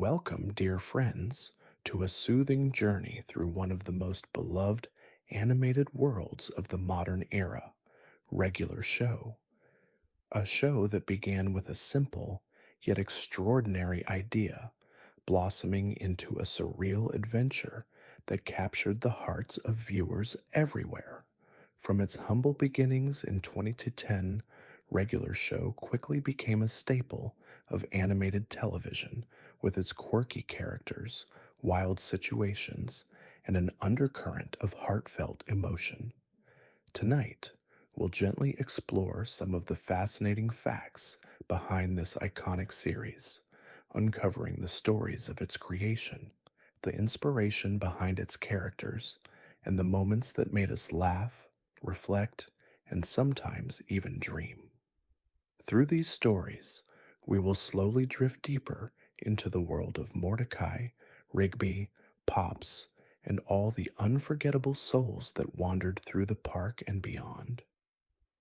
Welcome, dear friends, to a soothing journey through one of the most beloved animated worlds of the modern era, Regular Show. A show that began with a simple yet extraordinary idea, blossoming into a surreal adventure that captured the hearts of viewers everywhere. From its humble beginnings in 2010, Regular Show quickly became a staple of animated television with its quirky characters, wild situations, and an undercurrent of heartfelt emotion. Tonight, we'll gently explore some of the fascinating facts behind this iconic series, uncovering the stories of its creation, the inspiration behind its characters, and the moments that made us laugh, reflect, and sometimes even dream. Through these stories, we will slowly drift deeper into the world of Mordecai, Rigby, Pops, and all the unforgettable souls that wandered through the park and beyond.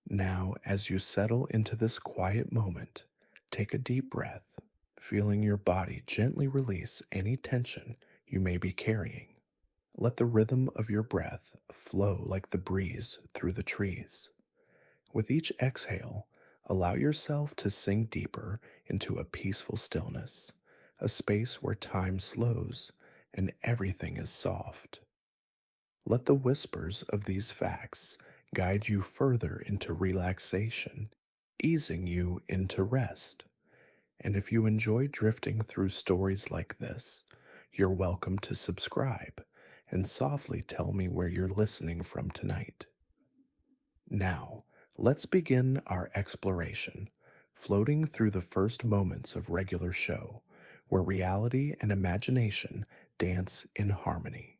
Now, as you settle into this quiet moment, take a deep breath, feeling your body gently release any tension you may be carrying. Let the rhythm of your breath flow like the breeze through the trees. With each exhale, allow yourself to sink deeper into a peaceful stillness, a space where time slows and everything is soft. Let the whispers of these facts guide you further into relaxation, easing you into rest. And if you enjoy drifting through stories like this, you're welcome to subscribe and softly tell me where you're listening from tonight. Now, let's begin our exploration, floating through the first moments of Regular Show, where reality and imagination dance in harmony.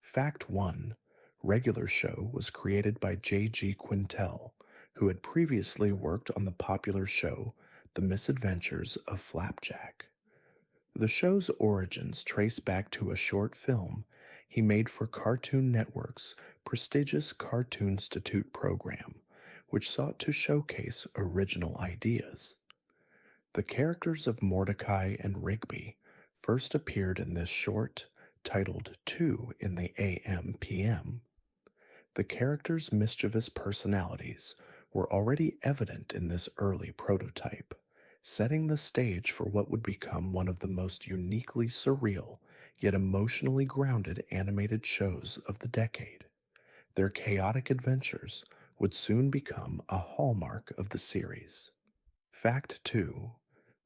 Fact 1. Regular Show was created by J.G. Quintel, who had previously worked on the popular show The Misadventures of Flapjack. The show's origins trace back to a short film he made for Cartoon Network's prestigious Cartoon Institute program, which sought to showcase original ideas. The characters of Mordecai and Rigby first appeared in this short, titled 2 in the AM PM. The characters' mischievous personalities were already evident in this early prototype, setting the stage for what would become one of the most uniquely surreal yet emotionally grounded animated shows of the decade. Their chaotic adventures would soon become a hallmark of the series. Fact 2.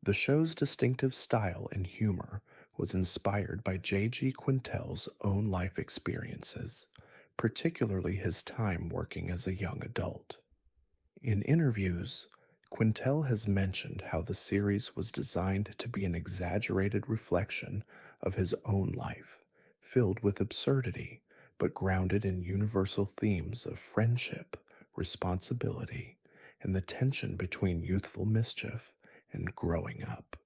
The show's distinctive style and humor was inspired by J.G. Quintel's own life experiences, particularly his time working as a young adult. In interviews, Quintel has mentioned how the series was designed to be an exaggerated reflection of his own life, filled with absurdity, but grounded in universal themes of friendship, responsibility, and the tension between youthful mischief and growing up.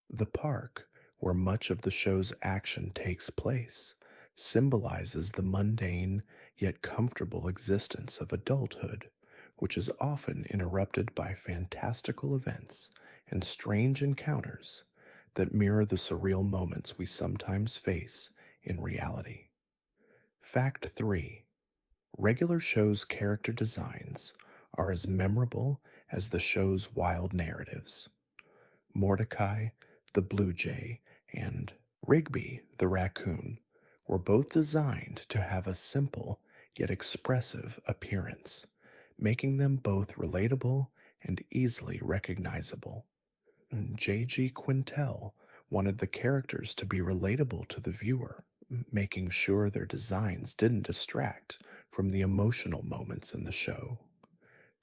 The park, where much of the show's action takes place, symbolizes the mundane yet comfortable existence of adulthood, which is often interrupted by fantastical events and strange encounters that mirror the surreal moments we sometimes face in reality. Fact 3. Regular Show's character designs are as memorable as the show's wild narratives. Mordecai, the blue jay, and Rigby, the raccoon, were both designed to have a simple yet expressive appearance, making them both relatable and easily recognizable. J.G. Quintel wanted the characters to be relatable to the viewer, making sure their designs didn't distract from the emotional moments in the show.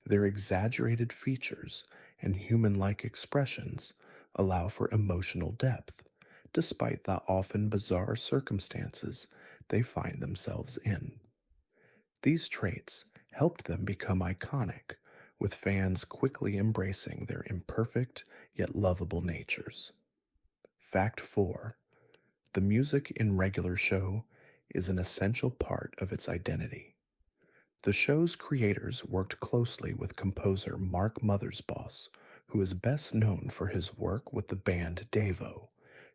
Their exaggerated features and human-like expressions allow for emotional depth, despite the often bizarre circumstances they find themselves in. These traits helped them become iconic, with fans quickly embracing their imperfect yet lovable natures. Fact 4. The music in Regular Show is an essential part of its identity. The show's creators worked closely with composer Mark Mothersbaugh, who is best known for his work with the band Devo,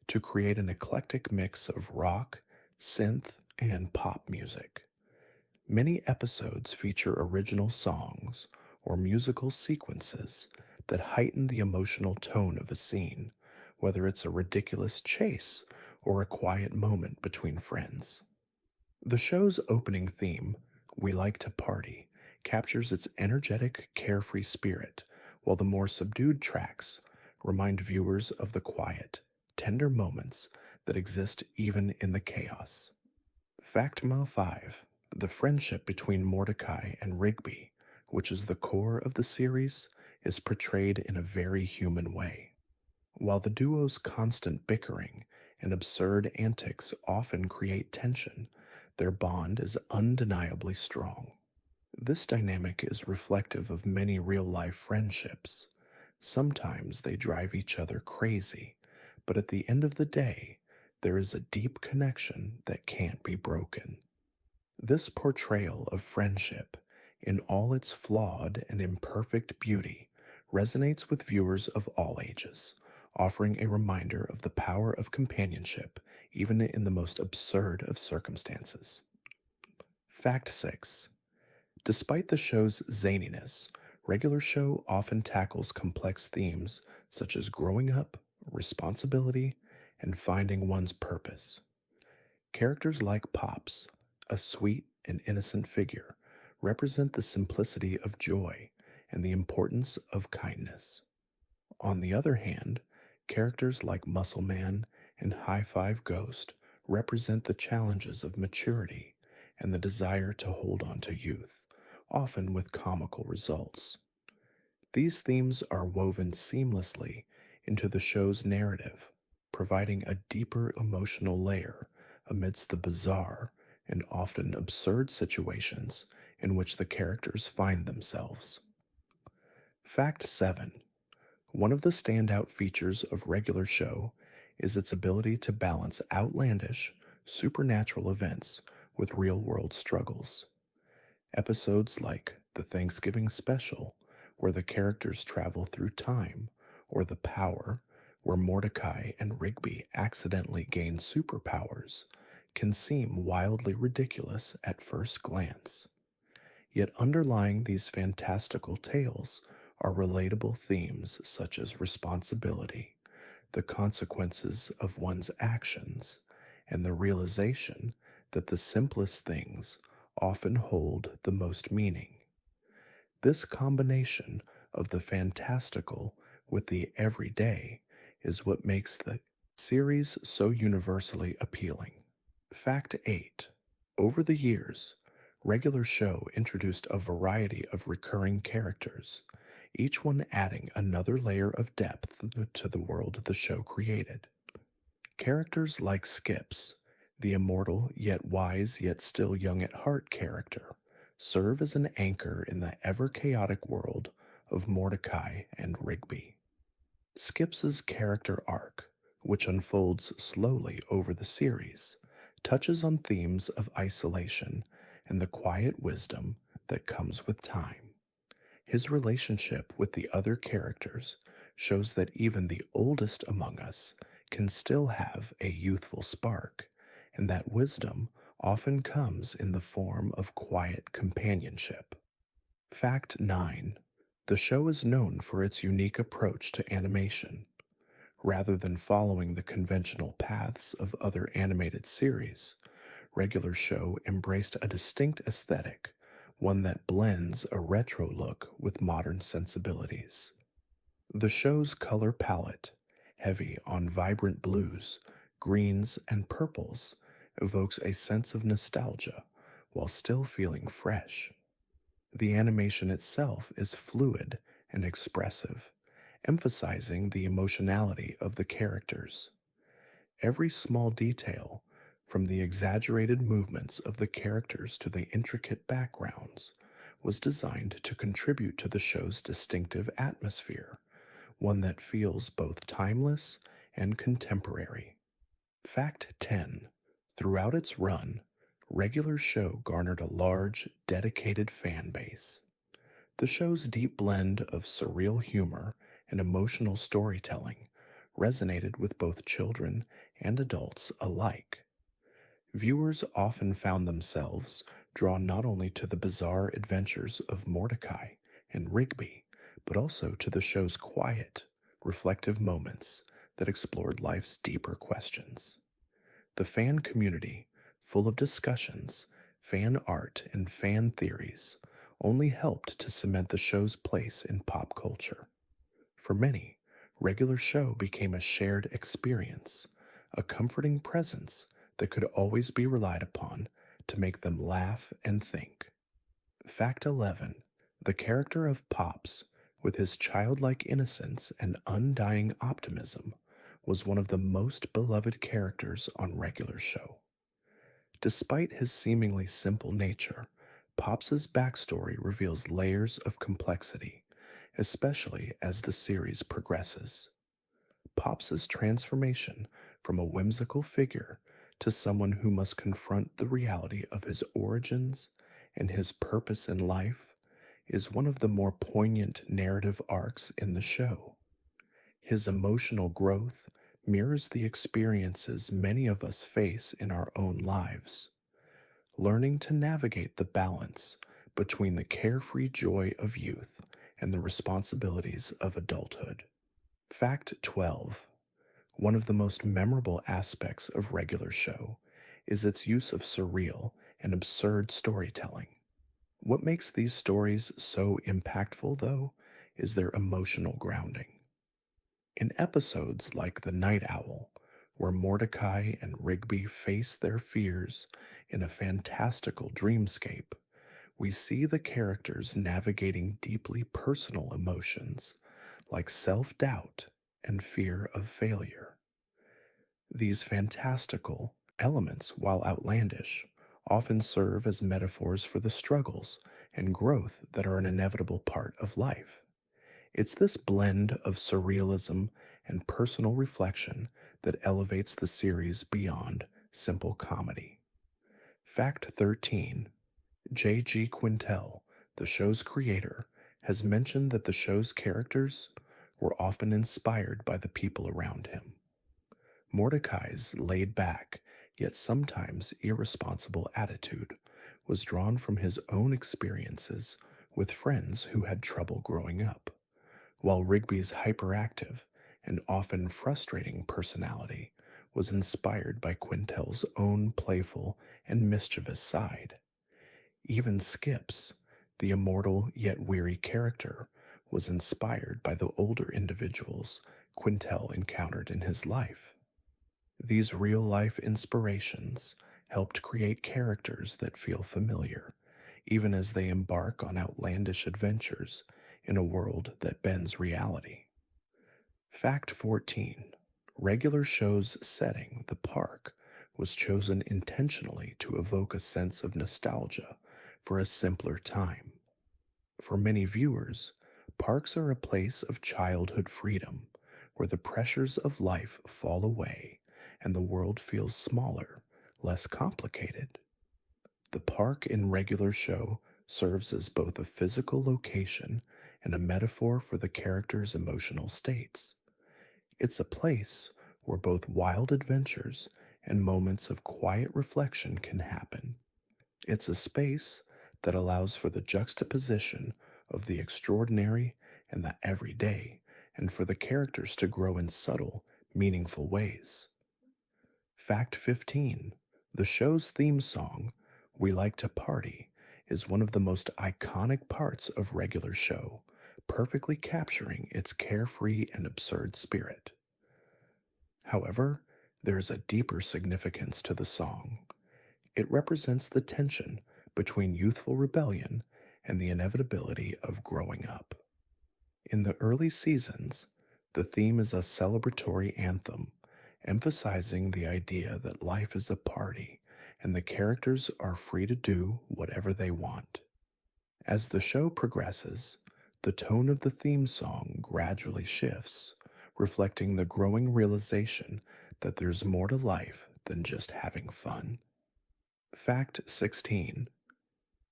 to create an eclectic mix of rock, synth, and pop music. Many episodes feature original songs or musical sequences that heighten the emotional tone of a scene, whether it's a ridiculous chase or a quiet moment between friends. The show's opening theme, We Like to Party, captures its energetic, carefree spirit, while the more subdued tracks remind viewers of the quiet, tender moments that exist even in the chaos. Factma 5. The friendship between Mordecai and Rigby, which is the core of the series, is portrayed in a very human way. While the duo's constant bickering and absurd antics often create tension, their bond is undeniably strong. This dynamic is reflective of many real life friendships. Sometimes they drive each other crazy, but at the end of the day, there is a deep connection that can't be broken. This portrayal of friendship, in all its flawed and imperfect beauty, resonates with viewers of all ages, offering a reminder of the power of companionship even in the most absurd of circumstances. Fact 6. Despite the show's zaniness, Regular Show often tackles complex themes such as growing up, responsibility, and finding one's purpose. Characters like Pops, a sweet and innocent figure, represent the simplicity of joy and the importance of kindness. On the other hand, characters like Muscle Man and High Five Ghost represent the challenges of maturity and the desire to hold on to youth, often with comical results. These themes are woven seamlessly into the show's narrative, providing a deeper emotional layer amidst the bizarre and often absurd situations in which the characters find themselves. Fact 7. One of the standout features of Regular Show is its ability to balance outlandish, supernatural events with real world struggles. Episodes like The Thanksgiving Special, where the characters travel through time, or The Power, where Mordecai and Rigby accidentally gain superpowers, can seem wildly ridiculous at first glance. Yet underlying these fantastical tales are relatable themes such as responsibility, the consequences of one's actions, and the realization that the simplest things often hold the most meaning. This combination of the fantastical with the everyday is what makes the series so universally appealing. Fact 8. Over the years, Regular Show introduced a variety of recurring characters, each one adding another layer of depth to the world the show created. Characters like Skips, the immortal yet wise yet still young at heart character, serve as an anchor in the ever chaotic world of Mordecai and Rigby. Skips's character arc, which unfolds slowly over the series, touches on themes of isolation and the quiet wisdom that comes with time. His relationship with the other characters shows that even the oldest among us can still have a youthful spark, and that wisdom often comes in the form of quiet companionship. Fact 9. The show is known for its unique approach to animation. Rather than following the conventional paths of other animated series, Regular Show embraced a distinct aesthetic, one that blends a retro look with modern sensibilities. The show's color palette, heavy on vibrant blues, greens, and purples, evokes a sense of nostalgia while still feeling fresh. The animation itself is fluid and expressive, emphasizing the emotionality of the characters. Every small detail, from the exaggerated movements of the characters to the intricate backgrounds, was designed to contribute to the show's distinctive atmosphere, one that feels both timeless and contemporary. Fact 10. Throughout its run, Regular Show garnered a large, dedicated fan base. The show's deep blend of surreal humor and emotional storytelling resonated with both children and adults alike. Viewers often found themselves drawn not only to the bizarre adventures of Mordecai and Rigby, but also to the show's quiet, reflective moments that explored life's deeper questions. The fan community, full of discussions, fan art, and fan theories, only helped to cement the show's place in pop culture. For many, regular show became a shared experience, a comforting presence that could always be relied upon to make them laugh and think. Fact 11. The character of Pops, with his childlike innocence and undying optimism, was one of the most beloved characters on regular show. Despite his seemingly simple nature, Pops's backstory reveals layers of complexity, especially as the series progresses. Pops's transformation from a whimsical figure to someone who must confront the reality of his origins and his purpose in life is one of the more poignant narrative arcs in the show. His emotional growth mirrors the experiences many of us face in our own lives, learning to navigate the balance between the carefree joy of youth and the responsibilities of adulthood. Fact 12. One of the most memorable aspects of regular show is its use of surreal and absurd storytelling. What makes these stories so impactful, though, is their emotional grounding. In episodes like The Night Owl, where Mordecai and Rigby face their fears in a fantastical dreamscape, we see the characters navigating deeply personal emotions like self doubt and fear of failure. These fantastical elements, while outlandish, often serve as metaphors for the struggles and growth that are an inevitable part of life. It's this blend of surrealism and personal reflection that elevates the series beyond simple comedy. Fact 13. J.G. Quintel, the show's creator, has mentioned that the show's characters were often inspired by the people around him. Mordecai's laid back, yet sometimes irresponsible attitude was drawn from his own experiences with friends who had trouble growing up, while Rigby's hyperactive and often frustrating personality was inspired by Quintel's own playful and mischievous side. Even Skips, the immortal yet weary character, was inspired by the older individuals Quintel encountered in his life. These real life inspirations helped create characters that feel familiar, even as they embark on outlandish adventures in a world that bends reality. Fact 14. Regular show's setting, the park, was chosen intentionally to evoke a sense of nostalgia for a simpler time. For many viewers, parks are a place of childhood freedom, where the pressures of life fall away and the world feels smaller, less complicated. The park in regular show serves as both a physical location and a metaphor for the characters' emotional states. It's a place where both wild adventures and moments of quiet reflection can happen. It's a space that allows for the juxtaposition of the extraordinary and the everyday, and for the characters to grow in subtle, meaningful ways. Fact 15. The show's theme song, We Like to Party, is one of the most iconic parts of regular show, perfectly capturing its carefree and absurd spirit. However, there is a deeper significance to the song. It represents the tension between youthful rebellion and the inevitability of growing up. In the early seasons, the theme is a celebratory anthem, emphasizing the idea that life is a party and the characters are free to do whatever they want. As the show progresses, the tone of the theme song gradually shifts, reflecting the growing realization that there's more to life than just having fun. Fact 16.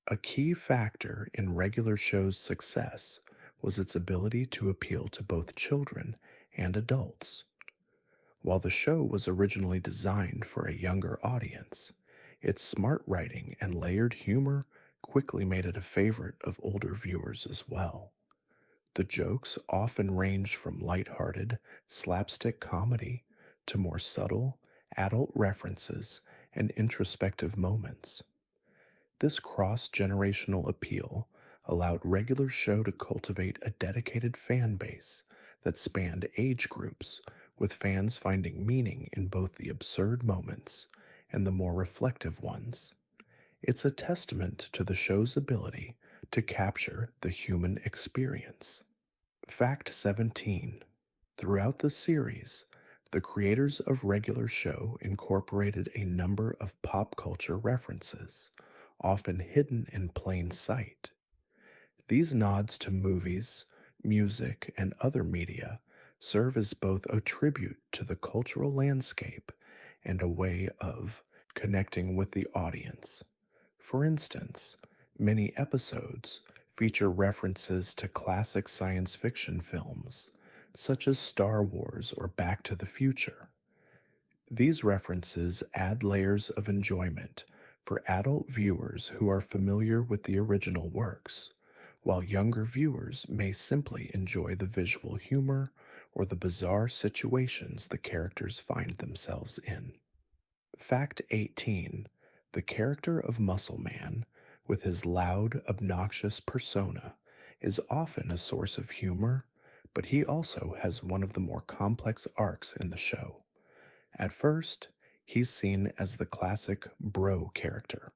A key factor in regular show's success was its ability to appeal to both children and adults. While the show was originally designed for a younger audience, its smart writing and layered humor quickly made it a favorite of older viewers as well. The jokes often range from lighthearted, slapstick comedy to more subtle, adult references and introspective moments. This cross generational appeal allowed regular show to cultivate a dedicated fan base that spanned age groups, with fans finding meaning in both the absurd moments and the more reflective ones. It's a testament to the show's ability to capture the human experience. Fact 17. Throughout the series, the creators of regular show incorporated a number of pop culture references, often hidden in plain sight. These nods to movies, music, and other media serve as both a tribute to the cultural landscape and a way of connecting with the audience. For instance, many episodes feature references to classic science fiction films, such as Star Wars or Back to the Future. These references add layers of enjoyment for adult viewers who are familiar with the original works, while younger viewers may simply enjoy the visual humor or the bizarre situations the characters find themselves in. Fact 18. The character of Muscle Man, with his loud, obnoxious persona, is often a source of humor, but he also has one of the more complex arcs in the show. At first, he's seen as the classic bro character,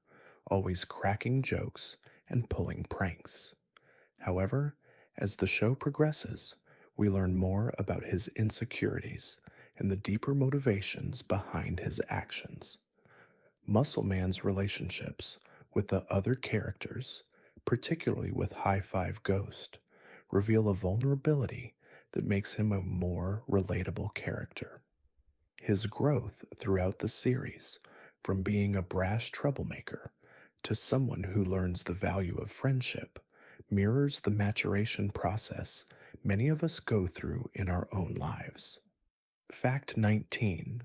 always cracking jokes and pulling pranks. However, as the show progresses, we learn more about his insecurities and the deeper motivations behind his actions. Muscle Man's relationships with the other characters, particularly with High Five Ghost, reveal a vulnerability that makes him a more relatable character. His growth throughout the series, from being a brash troublemaker to someone who learns the value of friendship, mirrors the maturation process many of us go through in our own lives. Fact 19.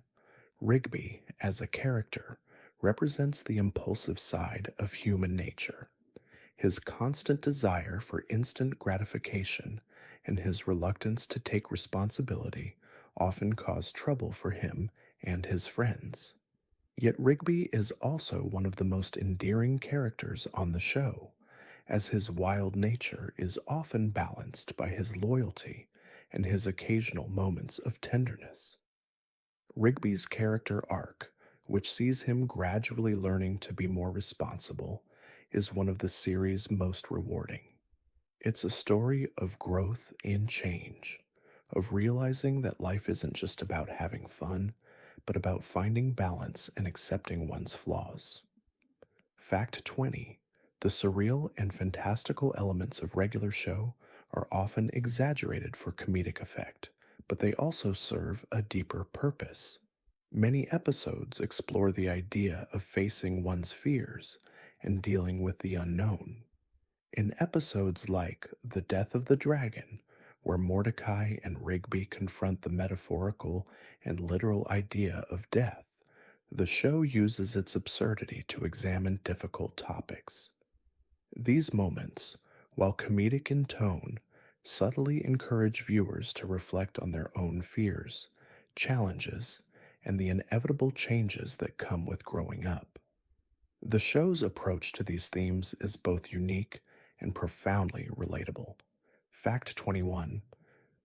Rigby, as a character, represents the impulsive side of human nature. His constant desire for instant gratification and his reluctance to take responsibility often cause trouble for him and his friends. Yet Rigby is also one of the most endearing characters on the show, as his wild nature is often balanced by his loyalty and his occasional moments of tenderness. Rigby's character arc, which sees him gradually learning to be more responsible, is one of the series' most rewarding. It's a story of growth and change, of realizing that life isn't just about having fun, but about finding balance and accepting one's flaws. Fact 20. The surreal and fantastical elements of regular show are often exaggerated for comedic effect, but they also serve a deeper purpose. Many episodes explore the idea of facing one's fears and dealing with the unknown. In episodes like The Death of the Dragon, where Mordecai and Rigby confront the metaphorical and literal idea of death, the show uses its absurdity to examine difficult topics. These moments, while comedic in tone, subtly encourage viewers to reflect on their own fears, challenges, and the inevitable changes that come with growing up. The show's approach to these themes is both unique and profoundly relatable. Fact 21.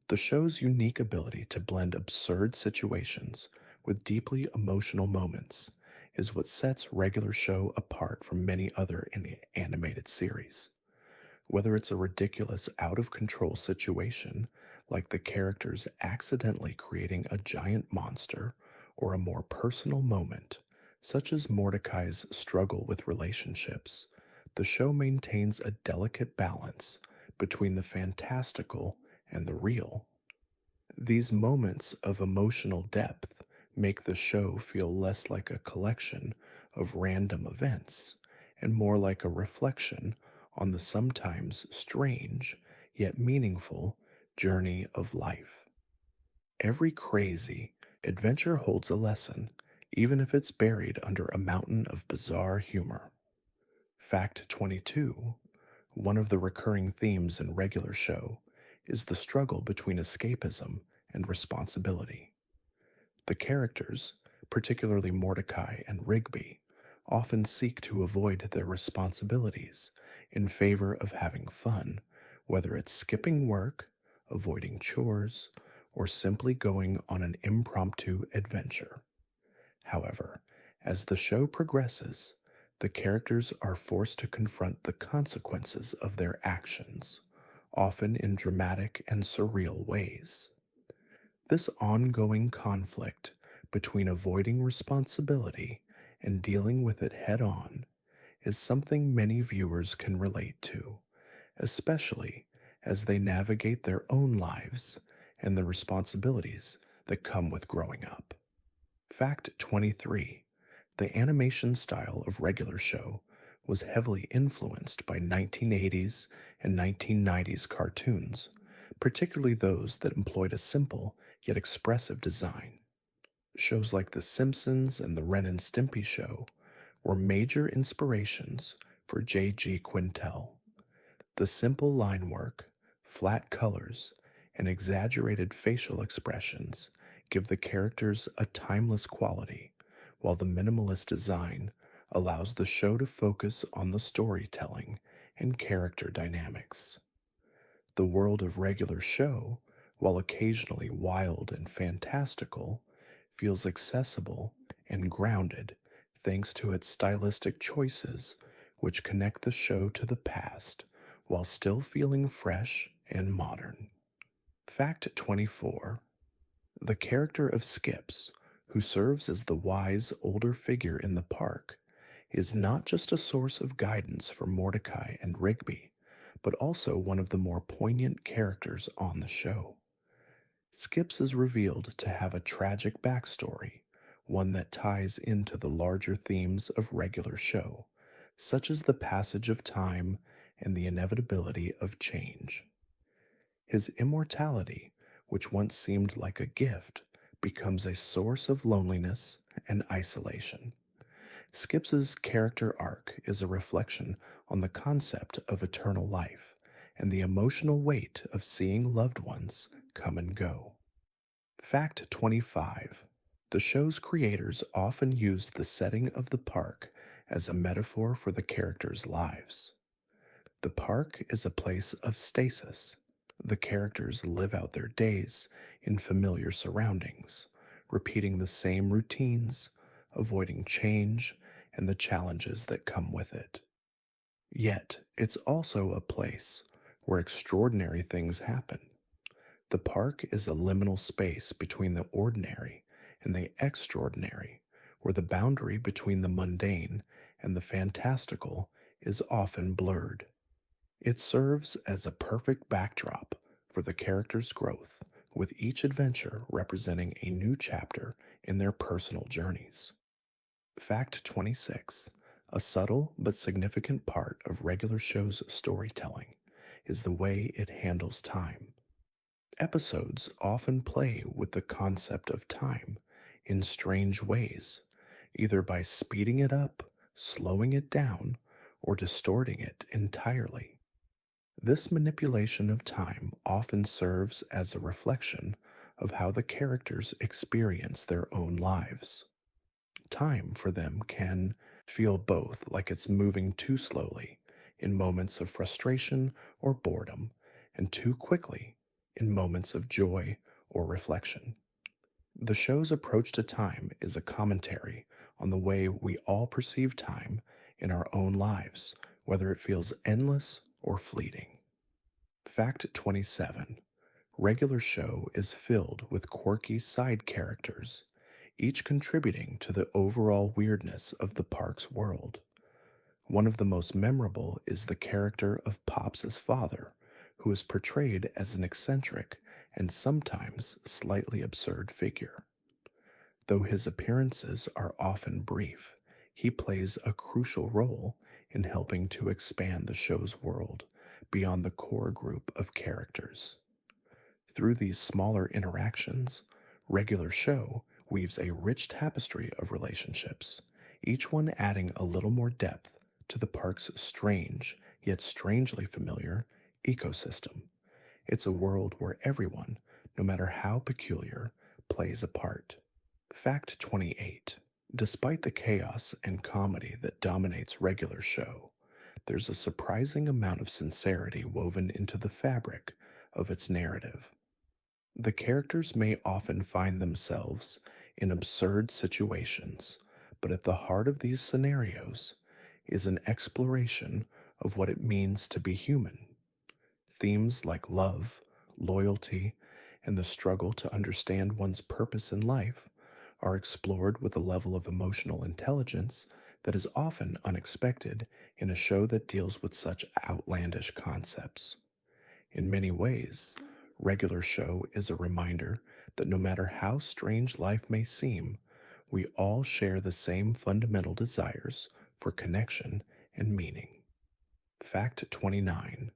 The show's unique ability to blend absurd situations with deeply emotional moments is what sets regular show apart from many other animated series. Whether it's a ridiculous, out of control situation, like the characters accidentally creating a giant monster, or a more personal moment, such as Mordecai's struggle with relationships, the show maintains a delicate balance between the fantastical and the real. These moments of emotional depth make the show feel less like a collection of random events and more like a reflection on the sometimes strange yet meaningful journey of life. Every crazy, Adventure holds a lesson, even if it's buried under a mountain of bizarre humor. Fact 22. One of the recurring themes in regular show is the struggle between escapism and responsibility. The characters, particularly Mordecai and Rigby, often seek to avoid their responsibilities in favor of having fun, whether it's skipping work, avoiding chores, or simply going on an impromptu adventure. However, as the show progresses, the characters are forced to confront the consequences of their actions, often in dramatic and surreal ways. This ongoing conflict between avoiding responsibility and dealing with it head on is something many viewers can relate to, especially as they navigate their own lives and the responsibilities that come with growing up. Fact 23. The animation style of regular show was heavily influenced by 1980s and 1990s cartoons, particularly those that employed a simple yet expressive design. Shows like The Simpsons and The Ren and Stimpy Show were major inspirations for J.G. Quintel. The simple line work, flat colors, and exaggerated facial expressions give the characters a timeless quality, while the minimalist design allows the show to focus on the storytelling and character dynamics. The world of regular show, while occasionally wild and fantastical, feels accessible and grounded thanks to its stylistic choices, which connect the show to the past while still feeling fresh and modern. Fact 24. The character of Skips, who serves as the wise older figure in the park, is not just a source of guidance for Mordecai and Rigby, but also one of the more poignant characters on the show. Skips is revealed to have a tragic backstory, one that ties into the larger themes of regular show, such as the passage of time and the inevitability of change. His immortality, which once seemed like a gift, becomes a source of loneliness and isolation. Skips's character arc is a reflection on the concept of eternal life and the emotional weight of seeing loved ones come and go. Fact 25. The show's creators often use the setting of the park as a metaphor for the characters' lives. The park is a place of stasis. The characters live out their days in familiar surroundings, repeating the same routines, avoiding change and the challenges that come with it. Yet, it's also a place where extraordinary things happen. The park is a liminal space between the ordinary and the extraordinary, where the boundary between the mundane and the fantastical is often blurred. It serves as a perfect backdrop for the characters' growth, with each adventure representing a new chapter in their personal journeys. Fact 26. A subtle but significant part of regular show's storytelling is the way it handles time. Episodes often play with the concept of time in strange ways, either by speeding it up, slowing it down, or distorting it entirely. This manipulation of time often serves as a reflection of how the characters experience their own lives. Time for them can feel both like it's moving too slowly in moments of frustration or boredom, and too quickly in moments of joy or reflection. The show's approach to time is a commentary on the way we all perceive time in our own lives, whether it feels endless or fleeting. Fact 27. Regular show is filled with quirky side characters, each contributing to the overall weirdness of the park's world. One of the most memorable is the character of Pops's father, who is portrayed as an eccentric and sometimes slightly absurd figure. Though his appearances are often brief, he plays a crucial role in helping to expand the show's world beyond the core group of characters. Through these smaller interactions, regular show weaves a rich tapestry of relationships, each one adding a little more depth to the park's strange, yet strangely familiar, ecosystem. It's a world where everyone, no matter how peculiar, plays a part. Fact 28. Despite the chaos and comedy that dominates regular show, there's a surprising amount of sincerity woven into the fabric of its narrative. The characters may often find themselves in absurd situations, but at the heart of these scenarios is an exploration of what it means to be human. Themes like love, loyalty, and the struggle to understand one's purpose in life are explored with a level of emotional intelligence that is often unexpected in a show that deals with such outlandish concepts. In many ways, regular show is a reminder that no matter how strange life may seem, we all share the same fundamental desires for connection and meaning. Fact 29.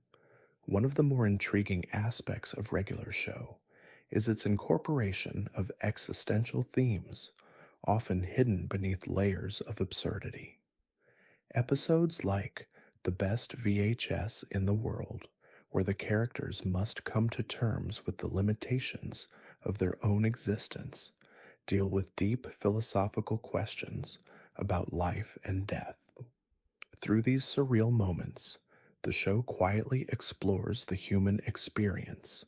One of the more intriguing aspects of regular show is its incorporation of existential themes, often hidden beneath layers of absurdity. Episodes like The Best VHS in the World, where the characters must come to terms with the limitations of their own existence, deal with deep philosophical questions about life and death. Through these surreal moments, the show quietly explores the human experience,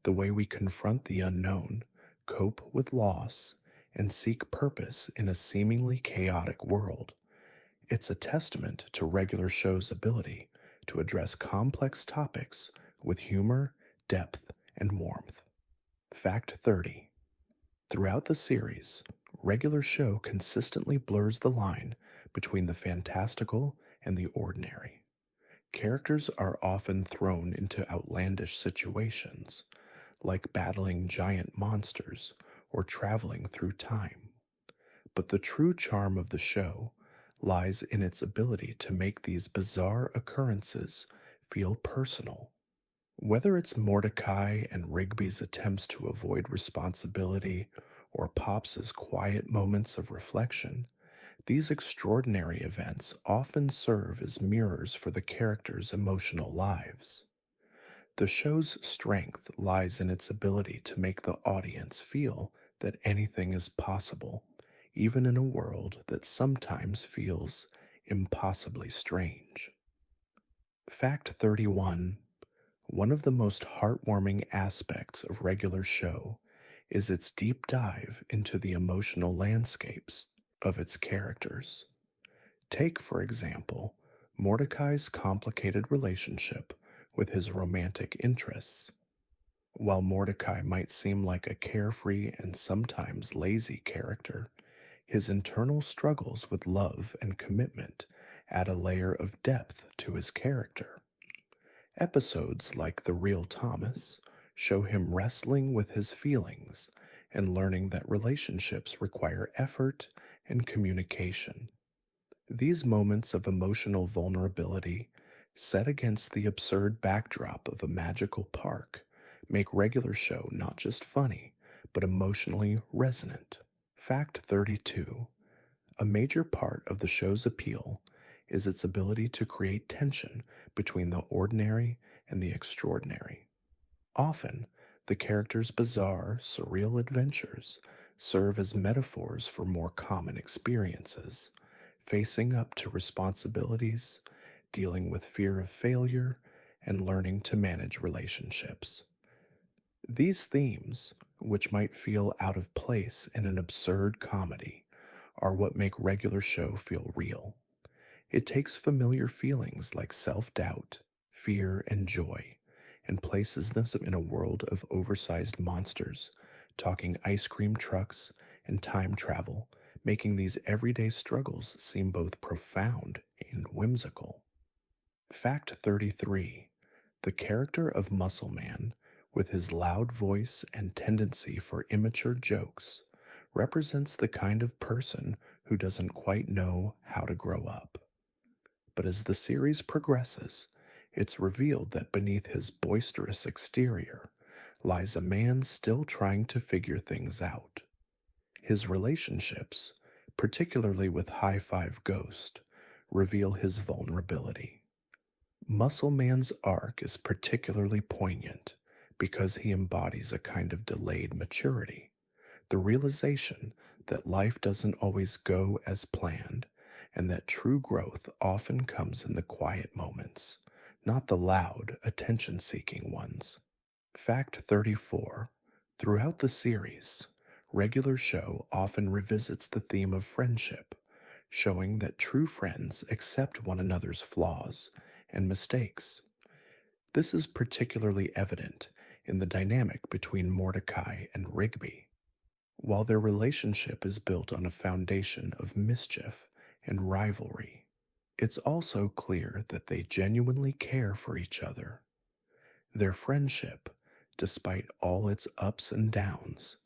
the way we confront the unknown, cope with loss, and seek purpose in a seemingly chaotic world. It's a testament to regular show's ability to address complex topics with humor, depth, and warmth. Fact 30. Throughout the series, regular show consistently blurs the line between the fantastical and the ordinary. Characters are often thrown into outlandish situations, like battling giant monsters or traveling through time. But the true charm of the show lies in its ability to make these bizarre occurrences feel personal. Whether it's Mordecai and Rigby's attempts to avoid responsibility or Pops's quiet moments of reflection, these extraordinary events often serve as mirrors for the characters' emotional lives. The show's strength lies in its ability to make the audience feel that anything is possible, even in a world that sometimes feels impossibly strange. Fact 31. One of the most heartwarming aspects of regular show is its deep dive into the emotional landscapes of its characters. Take, for example, Mordecai's complicated relationship with his romantic interests. While Mordecai might seem like a carefree and sometimes lazy character, his internal struggles with love and commitment add a layer of depth to his character. Episodes like The Real Thomas show him wrestling with his feelings and learning that relationships require effort and communication. These moments of emotional vulnerability, set against the absurd backdrop of a magical park, make regular show not just funny, but emotionally resonant. Fact 32. A major part of the show's appeal is its ability to create tension between the ordinary and the extraordinary. Often, the characters' bizarre, surreal adventures serve as metaphors for more common experiences, facing up to responsibilities, dealing with fear of failure, and learning to manage relationships. These themes, which might feel out of place in an absurd comedy, are what make regular show feel real. It takes familiar feelings like self doubt, fear, and joy, and places them in a world of oversized monsters, talking ice cream trucks and time travel, making these everyday struggles seem both profound and whimsical. Fact 33. The character of Muscle Man, with his loud voice and tendency for immature jokes, represents the kind of person who doesn't quite know how to grow up. But as the series progresses, it's revealed that beneath his boisterous exterior lies a man still trying to figure things out. His relationships, particularly with High Five Ghost, reveal his vulnerability. Muscle Man's arc is particularly poignant because he embodies a kind of delayed maturity, the realization that life doesn't always go as planned and that true growth often comes in the quiet moments, not the loud, attention seeking ones. Fact 34. Throughout the series, Regular Show often revisits the theme of friendship, showing that true friends accept one another's flaws and mistakes. This is particularly evident in the dynamic between Mordecai and Rigby. While their relationship is built on a foundation of mischief and rivalry, it's also clear that they genuinely care for each other. Their friendship, despite all its ups and downs,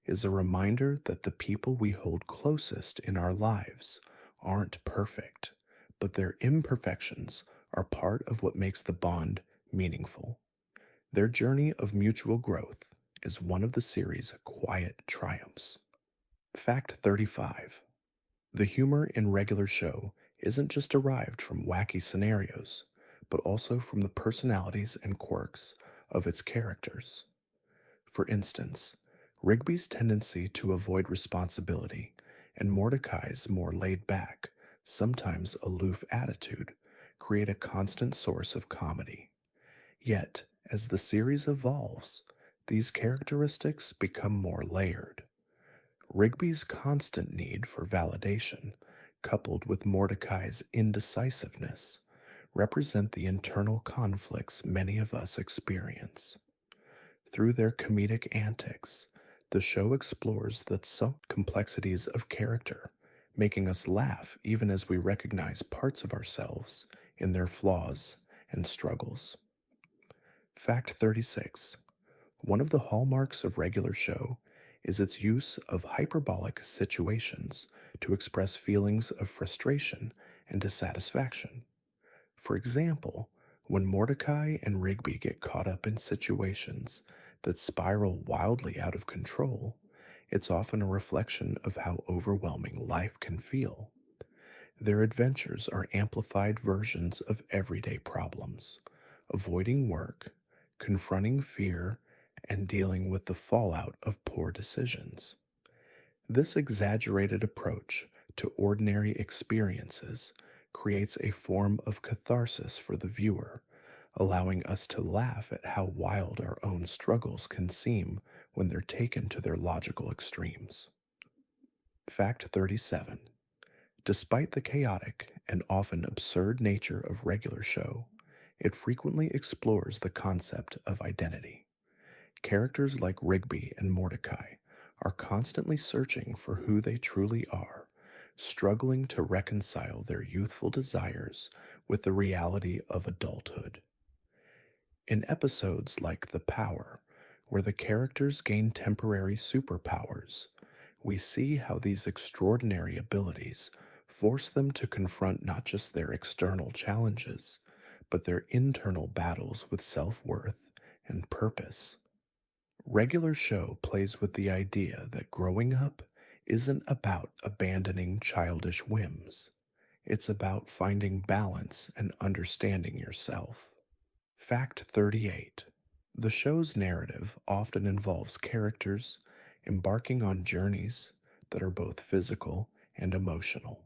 is a reminder that the people we hold closest in our lives aren't perfect, but their imperfections are part of what makes the bond meaningful. Their journey of mutual growth is one of the series' quiet triumphs. Fact 35. The humor in Regular Show isn't just derived from wacky scenarios, but also from the personalities and quirks of its characters. For instance, Rigby's tendency to avoid responsibility and Mordecai's more laid back, sometimes aloof attitude create a constant source of comedy. Yet, as the series evolves, these characteristics become more layered. Rigby's constant need for validation, coupled with Mordecai's indecisiveness, represent the internal conflicts many of us experience. Through their comedic antics, the show explores the subtle complexities of character, making us laugh even as we recognize parts of ourselves in their flaws and struggles. Fact 36. One of the hallmarks of Regular Show is its use of hyperbolic situations to express feelings of frustration and dissatisfaction. For example, when Mordecai and Rigby get caught up in situations that spiral wildly out of control, it's often a reflection of how overwhelming life can feel. Their adventures are amplified versions of everyday problems, avoiding work, confronting fear, and dealing with the fallout of poor decisions. This exaggerated approach to ordinary experiences creates a form of catharsis for the viewer, allowing us to laugh at how wild our own struggles can seem when they're taken to their logical extremes. Fact 37. Despite the chaotic and often absurd nature of Regular Show, it frequently explores the concept of identity. Characters like Rigby and Mordecai are constantly searching for who they truly are, struggling to reconcile their youthful desires with the reality of adulthood. In episodes like The Power, where the characters gain temporary superpowers, we see how these extraordinary abilities force them to confront not just their external challenges, but their internal battles with self-worth and purpose. Regular Show plays with the idea that growing up isn't about abandoning childish whims. It's about finding balance and understanding yourself. Fact 38. The show's narrative often involves characters embarking on journeys that are both physical and emotional.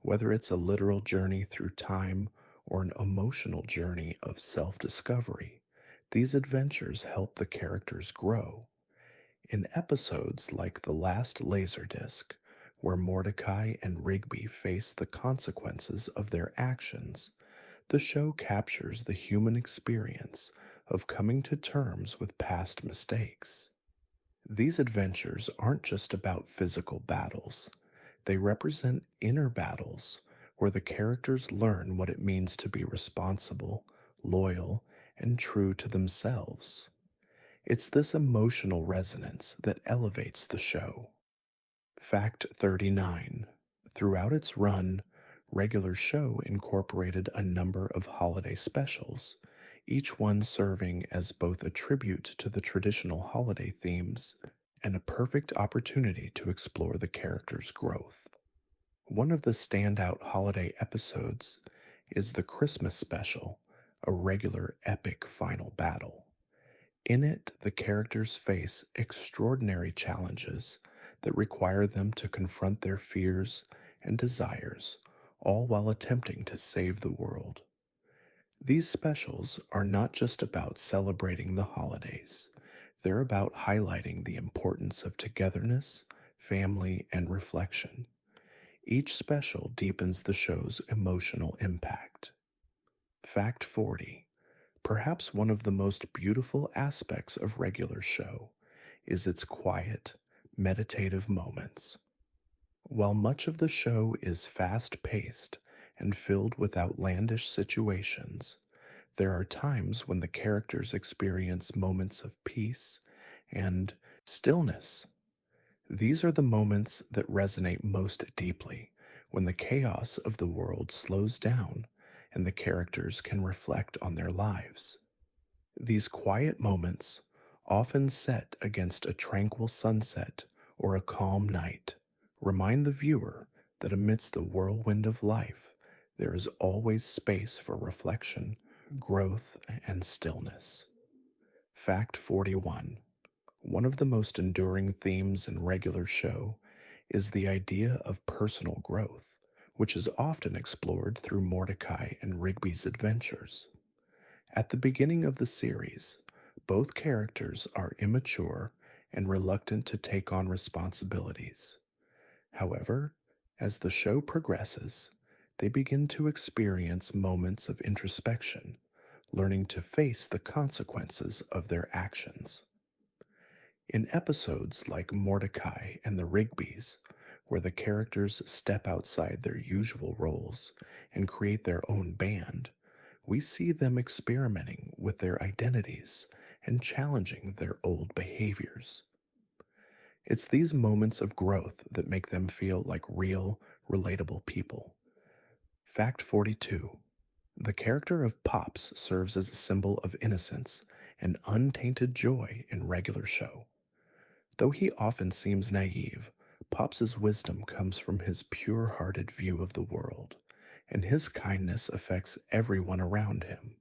Whether it's a literal journey through time or an emotional journey of self-discovery, these adventures help the characters grow. In episodes like The Last Laserdisc, where Mordecai and Rigby face the consequences of their actions, the show captures the human experience of coming to terms with past mistakes. These adventures aren't just about physical battles, they represent inner battles where the characters learn what it means to be responsible, loyal, and true to themselves. It's this emotional resonance that elevates the show. Fact 39. Throughout its run, Regular Show incorporated a number of holiday specials, each one serving as both a tribute to the traditional holiday themes and a perfect opportunity to explore the character's growth. One of the standout holiday episodes is the Christmas special, a regular epic final battle. In it, the characters face extraordinary challenges that require them to confront their fears and desires, all while attempting to save the world. These specials are not just about celebrating the holidays, they're about highlighting the importance of togetherness, family, and reflection. Each special deepens the show's emotional impact. Fact 40. Perhaps one of the most beautiful aspects of regular show is its quiet, meditative moments. While much of the show is fast paced and filled with outlandish situations, there are times when the characters experience moments of peace and stillness. These are the moments that resonate most deeply when the chaos of the world slows down and the characters can reflect on their lives. These quiet moments, often set against a tranquil sunset or a calm night, remind the viewer that amidst the whirlwind of life, there is always space for reflection, growth, and stillness. Fact 41. One of the most enduring themes in regular show is the idea of personal growth, which is often explored through Mordecai and Rigby's adventures. At the beginning of the series, both characters are immature and reluctant to take on responsibilities. However, as the show progresses, they begin to experience moments of introspection, learning to face the consequences of their actions. In episodes like Mordecai and the Rigbys, where the characters step outside their usual roles and create their own band, we see them experimenting with their identities and challenging their old behaviors. It's these moments of growth that make them feel like real, relatable people. Fact 42. The character of Pops serves as a symbol of innocence and untainted joy in regular show. Though he often seems naive, Pops's wisdom comes from his pure-hearted view of the world, and his kindness affects everyone around him.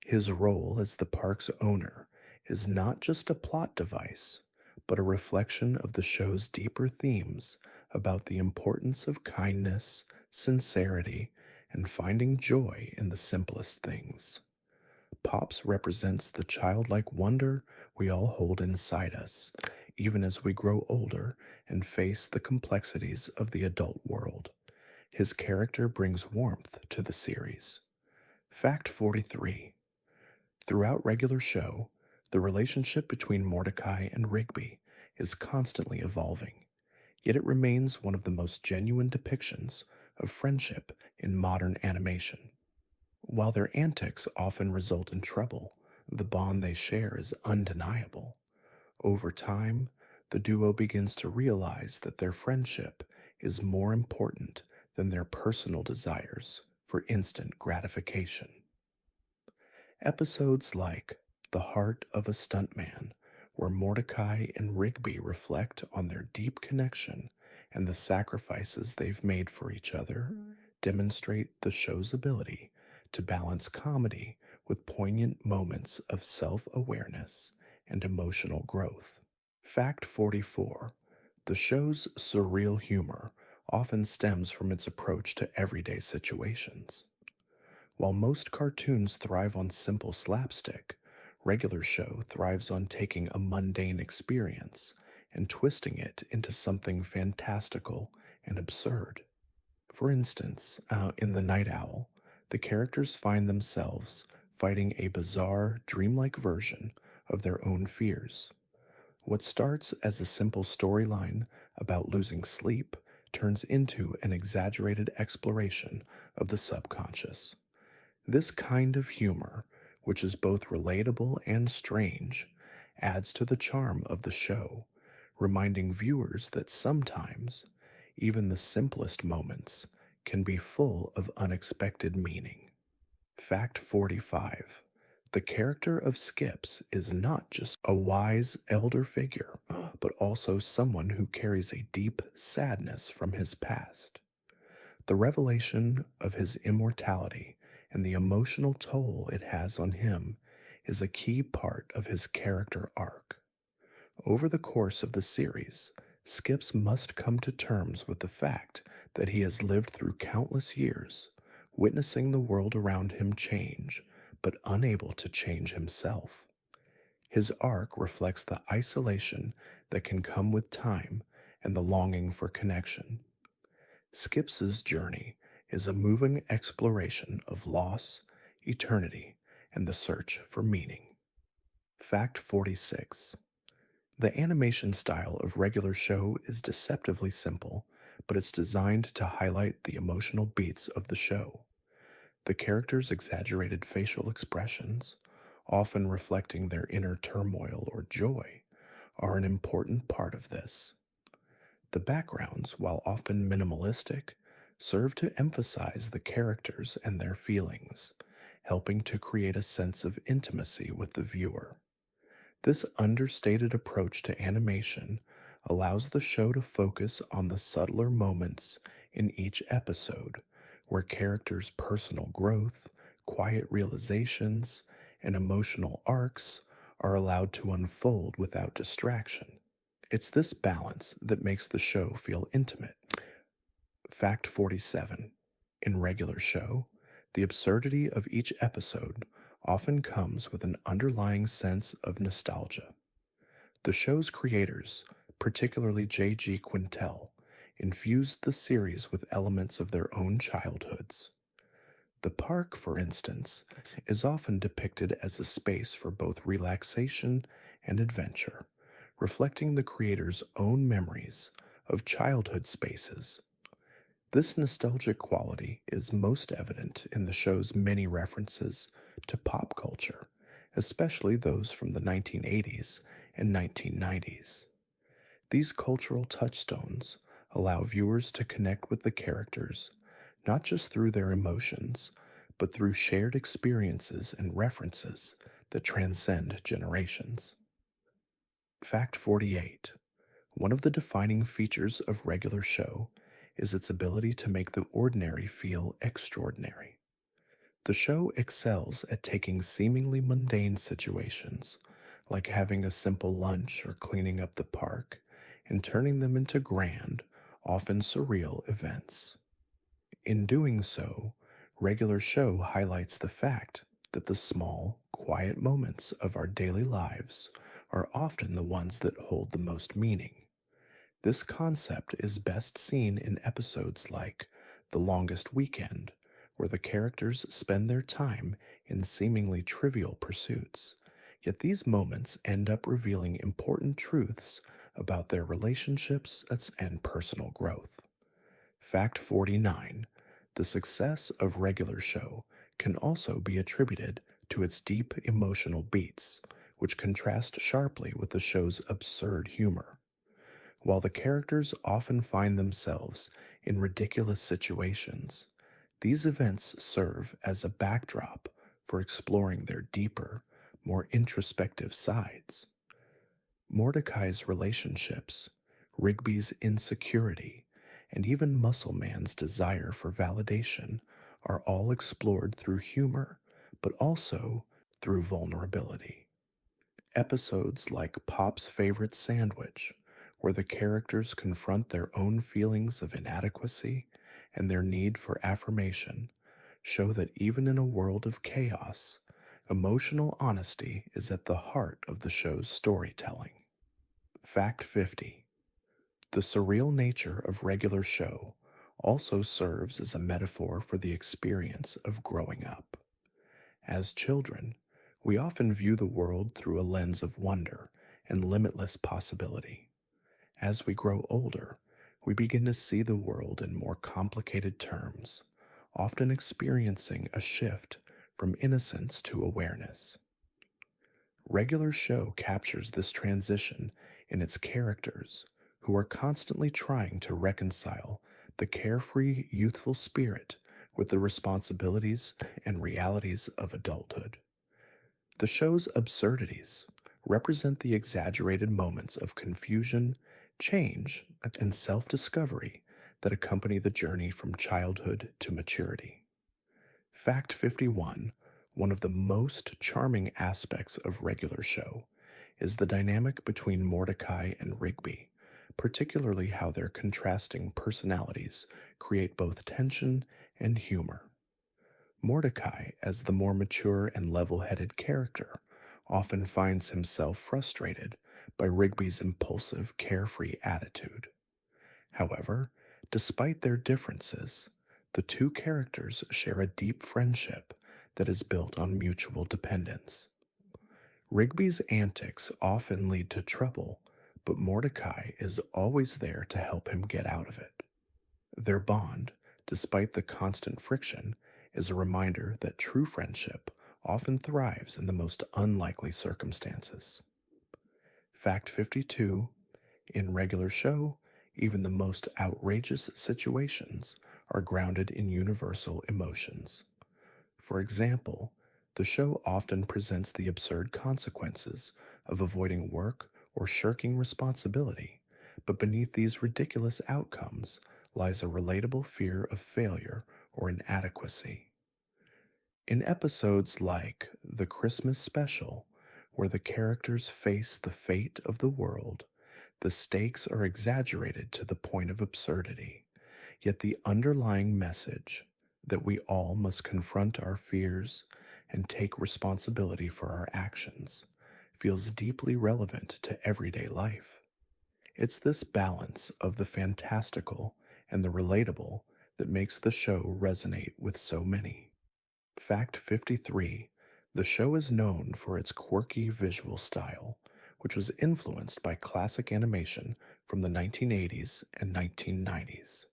His role as the park's owner is not just a plot device, but a reflection of the show's deeper themes about the importance of kindness, sincerity, and finding joy in the simplest things. Pops represents the childlike wonder we all hold inside us, even as we grow older and face the complexities of the adult world. His character brings warmth to the series. Fact 43. Throughout regular show, the relationship between Mordecai and Rigby is constantly evolving, yet it remains one of the most genuine depictions of friendship in modern animation. While their antics often result in trouble, the bond they share is undeniable. Over time, the duo begins to realize that their friendship is more important than their personal desires for instant gratification. Episodes like The Heart of a Stuntman, where Mordecai and Rigby reflect on their deep connection and the sacrifices they've made for each other, demonstrate the show's ability to balance comedy with poignant moments of self awareness and emotional growth. Fact 44. The show's surreal humor often stems from its approach to everyday situations. While most cartoons thrive on simple slapstick, regular show thrives on taking a mundane experience and twisting it into something fantastical and absurd. For instance, in The Night Owl, the characters find themselves fighting a bizarre, dreamlike version of their own fears. What starts as a simple storyline about losing sleep turns into an exaggerated exploration of the subconscious. This kind of humor, which is both relatable and strange, adds to the charm of the show, reminding viewers that sometimes, even the simplest moments can be full of unexpected meaning. Fact 45. The The character of Skips is not just a wise elder figure, but also someone who carries a deep sadness from his past. The revelation of his immortality and the emotional toll it has on him is a key part of his character arc. Over the course of the series, Skips must come to terms with the fact that he has lived through countless years, witnessing the world around him change, but unable to change himself. His arc reflects the isolation that can come with time and the longing for connection. Skips's journey is a moving exploration of loss, eternity, and the search for meaning. Fact 46. The animation style of regular show is deceptively simple, but it's designed to highlight the emotional beats of the show. The characters' exaggerated facial expressions, often reflecting their inner turmoil or joy, are an important part of this. The backgrounds, while often minimalistic, serve to emphasize the characters and their feelings, helping to create a sense of intimacy with the viewer. This understated approach to animation allows the show to focus on the subtler moments in each episode, where characters' personal growth, quiet realizations, and emotional arcs are allowed to unfold without distraction. It's this balance that makes the show feel intimate. Fact 47. In regular show, the absurdity of each episode often comes with an underlying sense of nostalgia. The show's creators, particularly J.G. Quintel, infused the series with elements of their own childhoods. The park, for instance, is often depicted as a space for both relaxation and adventure, reflecting the creator's own memories of childhood spaces. This nostalgic quality is most evident in the show's many references to pop culture, especially those from the 1980s and 1990s. These cultural touchstones allow viewers to connect with the characters not just through their emotions, but through shared experiences and references that transcend generations. Fact 48. One of the defining features of regular show is its ability to make the ordinary feel extraordinary. The show excels at taking seemingly mundane situations, like having a simple lunch or cleaning up the park, and turning them into grand, often surreal events. In doing so, regular show highlights the fact that the small, quiet moments of our daily lives are often the ones that hold the most meaning. This concept is best seen in episodes like The Longest Weekend, where the characters spend their time in seemingly trivial pursuits, yet these moments end up revealing important truths about their relationships and personal growth. Fact 49. The success of regular show can also be attributed to its deep emotional beats, which contrast sharply with the show's absurd humor. While the characters often find themselves in ridiculous situations, these events serve as a backdrop for exploring their deeper, more introspective sides. Mordecai's relationships, Rigby's insecurity, and even Muscle Man's desire for validation are all explored through humor, but also through vulnerability. Episodes like Pop's Favorite Sandwich, where the characters confront their own feelings of inadequacy and their need for affirmation, show that even in a world of chaos, emotional honesty is at the heart of the show's storytelling. Fact 50. The surreal nature of regular show also serves as a metaphor for the experience of growing up. As children, we often view the world through a lens of wonder and limitless possibility. As we grow older, we begin to see the world in more complicated terms, often experiencing a shift from innocence to awareness. Regular show captures this transition in its characters, who are constantly trying to reconcile the carefree, youthful spirit with the responsibilities and realities of adulthood. The show's absurdities represent the exaggerated moments of confusion, change, and self discovery that accompany the journey from childhood to maturity. Fact 51: one of the most charming aspects of regular show is the dynamic between Mordecai and Rigby, particularly how their contrasting personalities create both tension and humor. Mordecai, as the more mature and level headed character, often finds himself frustrated by Rigby's impulsive, carefree attitude. However, despite their differences, the two characters share a deep friendship that is built on mutual dependence. Rigby's antics often lead to trouble, but Mordecai is always there to help him get out of it. Their bond, despite the constant friction, is a reminder that true friendship often thrives in the most unlikely circumstances. Fact 52: in regular show, even the most outrageous situations are grounded in universal emotions. For example, the show often presents the absurd consequences of avoiding work or shirking responsibility, but beneath these ridiculous outcomes lies a relatable fear of failure or inadequacy. In episodes like The Christmas Special, where the characters face the fate of the world, the stakes are exaggerated to the point of absurdity, yet the underlying message that we all must confront our fears and take responsibility for our actions feels deeply relevant to everyday life. It's this balance of the fantastical and the relatable that makes the show resonate with so many. Fact 53: the show is known for its quirky visual style, which was influenced by classic animation from the 1980s and 1990s.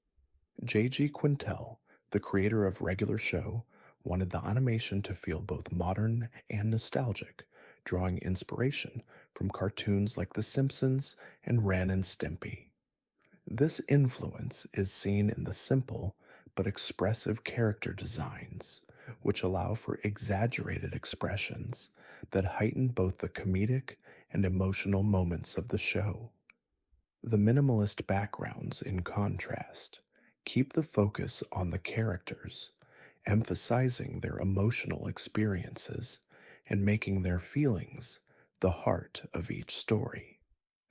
J.G. Quintel, the creator of Regular Show, wanted the animation to feel both modern and nostalgic, drawing inspiration from cartoons like The Simpsons and Ren and Stimpy. This influence is seen in the simple but expressive character designs, which allow for exaggerated expressions that heighten both the comedic and emotional moments of the show. The minimalist backgrounds, in contrast, keep the focus on the characters, emphasizing their emotional experiences and making their feelings the heart of each story.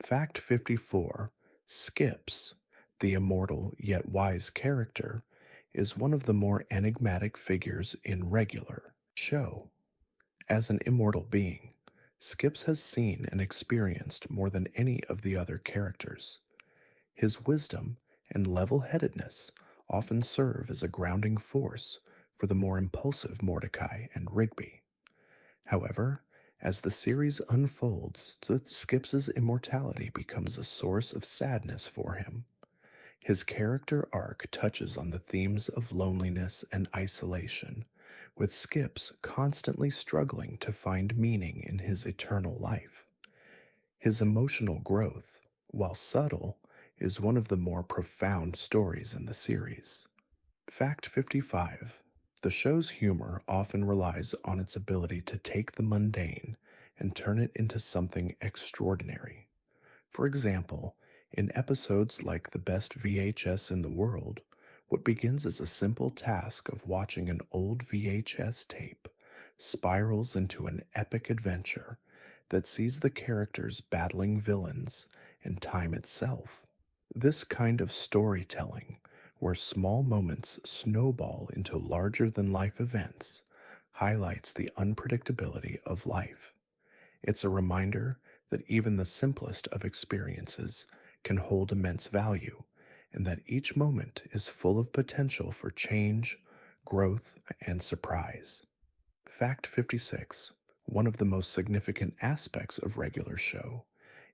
Fact 54: Skips, the immortal yet wise character, is one of the more enigmatic figures in regular show. As an immortal being, Skips has seen and experienced more than any of the other characters. His wisdom and level headedness often serve as a grounding force for the more impulsive Mordecai and Rigby. However, as the series unfolds, Skip's immortality becomes a source of sadness for him. His character arc touches on the themes of loneliness and isolation, with Skips constantly struggling to find meaning in his eternal life. His emotional growth, while subtle, is one of the more profound stories in the series. Fact 55: the show's humor often relies on its ability to take the mundane and turn it into something extraordinary. For example, in episodes like The Best VHS in the World, what begins as a simple task of watching an old VHS tape spirals into an epic adventure that sees the characters battling villains and time itself. This kind of storytelling, where small moments snowball into larger than life events, highlights the unpredictability of life. It's a reminder that even the simplest of experiences can hold immense value, and that each moment is full of potential for change, growth, and surprise. Fact 56: one of the most significant aspects of regular show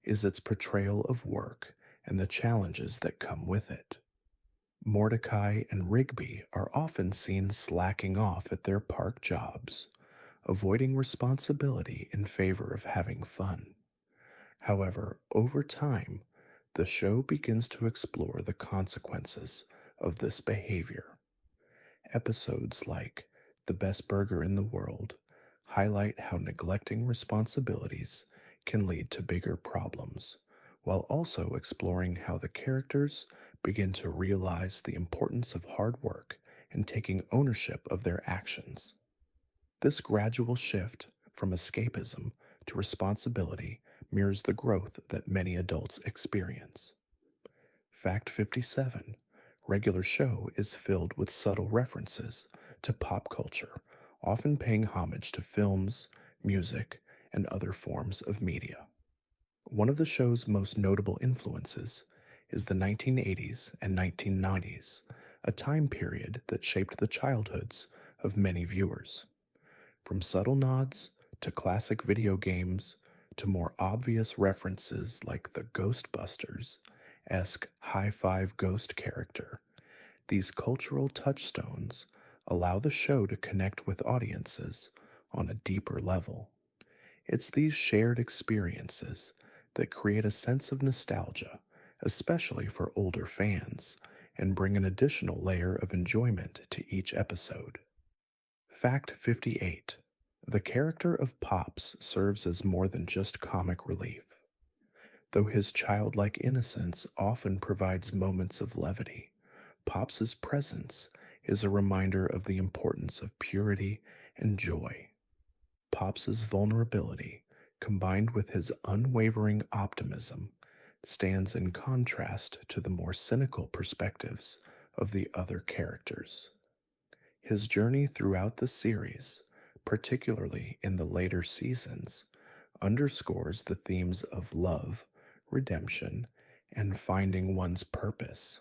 is its portrayal of work and the challenges that come with it. Mordecai and Rigby are often seen slacking off at their park jobs, avoiding responsibility in favor of having fun. However, over time, the show begins to explore the consequences of this behavior. Episodes like The Best Burger in the World highlight how neglecting responsibilities can lead to bigger problems, while also exploring how the characters begin to realize the importance of hard work and taking ownership of their actions. This gradual shift from escapism to responsibility mirrors the growth that many adults experience. Fact 57: Regular Show is filled with subtle references to pop culture, often paying homage to films, music, and other forms of media. One of the show's most notable influences is the 1980s and 1990s, a time period that shaped the childhoods of many viewers. From subtle nods to classic video games to more obvious references like the Ghostbusters esque high five ghost character, these cultural touchstones allow the show to connect with audiences on a deeper level. It's these shared experiences that create a sense of nostalgia, especially for older fans, and bring an additional layer of enjoyment to each episode. Fact 58: The character of Pops serves as more than just comic relief. Though his childlike innocence often provides moments of levity, Pops's presence is a reminder of the importance of purity and joy. Pops's vulnerability, combined with his unwavering optimism, stands in contrast to the more cynical perspectives of the other characters. His journey throughout the series, particularly in the later seasons, underscores the themes of love, redemption, and finding one's purpose.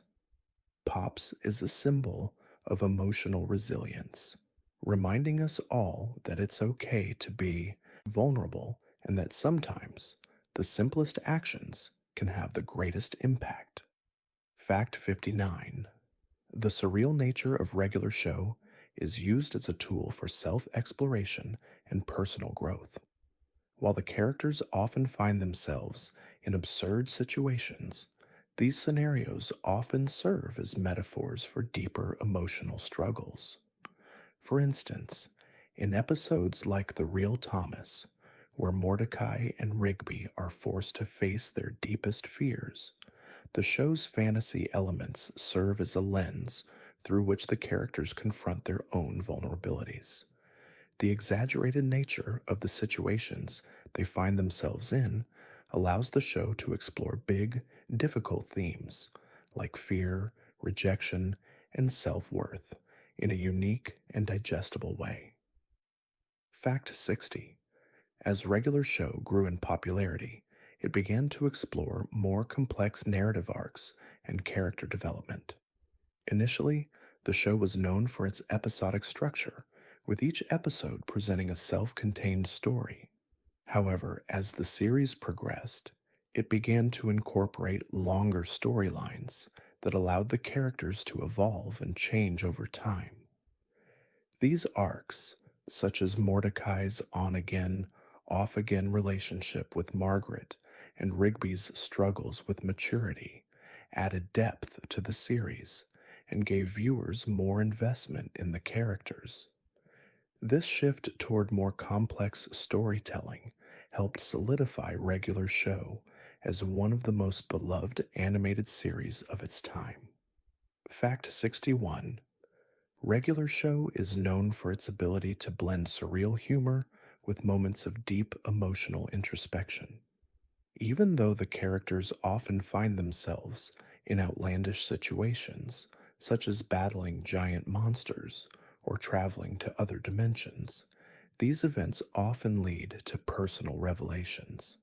Pops is a symbol of emotional resilience, reminding us all that it's okay to be vulnerable and that sometimes the simplest actions can have the greatest impact. Fact 59: The surreal nature of Regular Show is used as a tool for self exploration and personal growth. While the characters often find themselves in absurd situations, these scenarios often serve as metaphors for deeper emotional struggles. For instance, in episodes like The Real Thomas, where Mordecai and Rigby are forced to face their deepest fears, the show's fantasy elements serve as a lens through which the characters confront their own vulnerabilities. The exaggerated nature of the situations they find themselves in allows the show to explore big, difficult themes like fear, rejection, and self worth in a unique and digestible way. Fact 60: As Regular Show grew in popularity, it began to explore more complex narrative arcs and character development. Initially, the show was known for its episodic structure, with each episode presenting a self contained story. However, as the series progressed, it began to incorporate longer storylines that allowed the characters to evolve and change over time. These arcs, such as Mordecai's on again, off again relationship with Margaret and Rigby's struggles with maturity, added depth to the series and gave viewers more investment in the characters. This shift toward more complex storytelling helped solidify Regular Show as one of the most beloved animated series of its time. Fact 61: Regular Show is known for its ability to blend surreal humor with moments of deep emotional introspection. Even though the characters often find themselves in outlandish situations, such as battling giant monsters or traveling to other dimensions, these events often lead to personal revelations.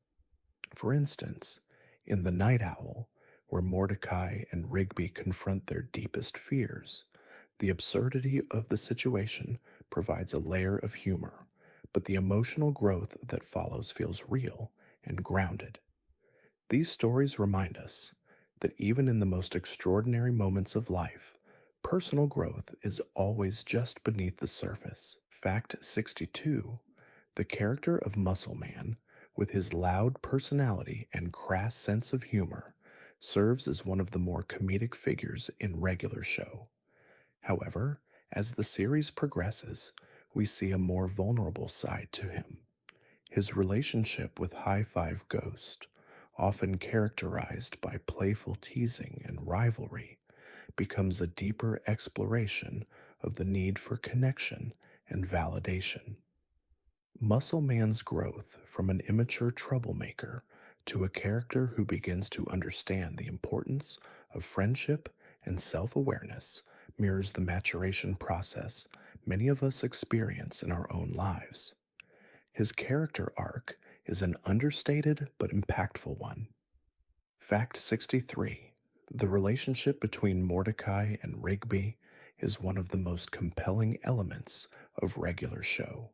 For instance, in The Night Owl, where Mordecai and Rigby confront their deepest fears, the absurdity of the situation provides a layer of humor, but the emotional growth that follows feels real and grounded. These stories remind us that even in the most extraordinary moments of life, personal growth is always just beneath the surface. Fact 62: The character of Muscle Man, with his loud personality and crass sense of humor, serves as one of the more comedic figures in Regular Show. However, as the series progresses, we see a more vulnerable side to him. His relationship with High Five Ghost, often characterized by playful teasing and rivalry, becomes a deeper exploration of the need for connection and validation. Muscle Man's growth from an immature troublemaker to a character who begins to understand the importance of friendship and self awareness mirrors the maturation process many of us experience in our own lives. His character arc is an understated but impactful one. Fact 63: the relationship between Mordecai and Rigby is one of the most compelling elements of regular show.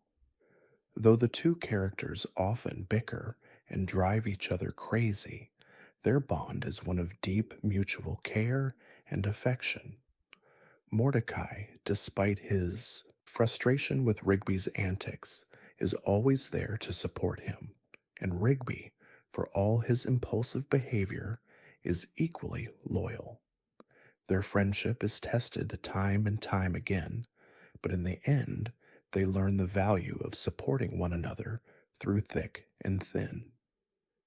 Though the two characters often bicker and drive each other crazy, their bond is one of deep mutual care and affection. Mordecai, despite his frustration with Rigby's antics, is always there to support him, and Rigby, for all his impulsive behavior, is equally loyal. Their friendship is tested time and time again, but in the end, they learn the value of supporting one another through thick and thin.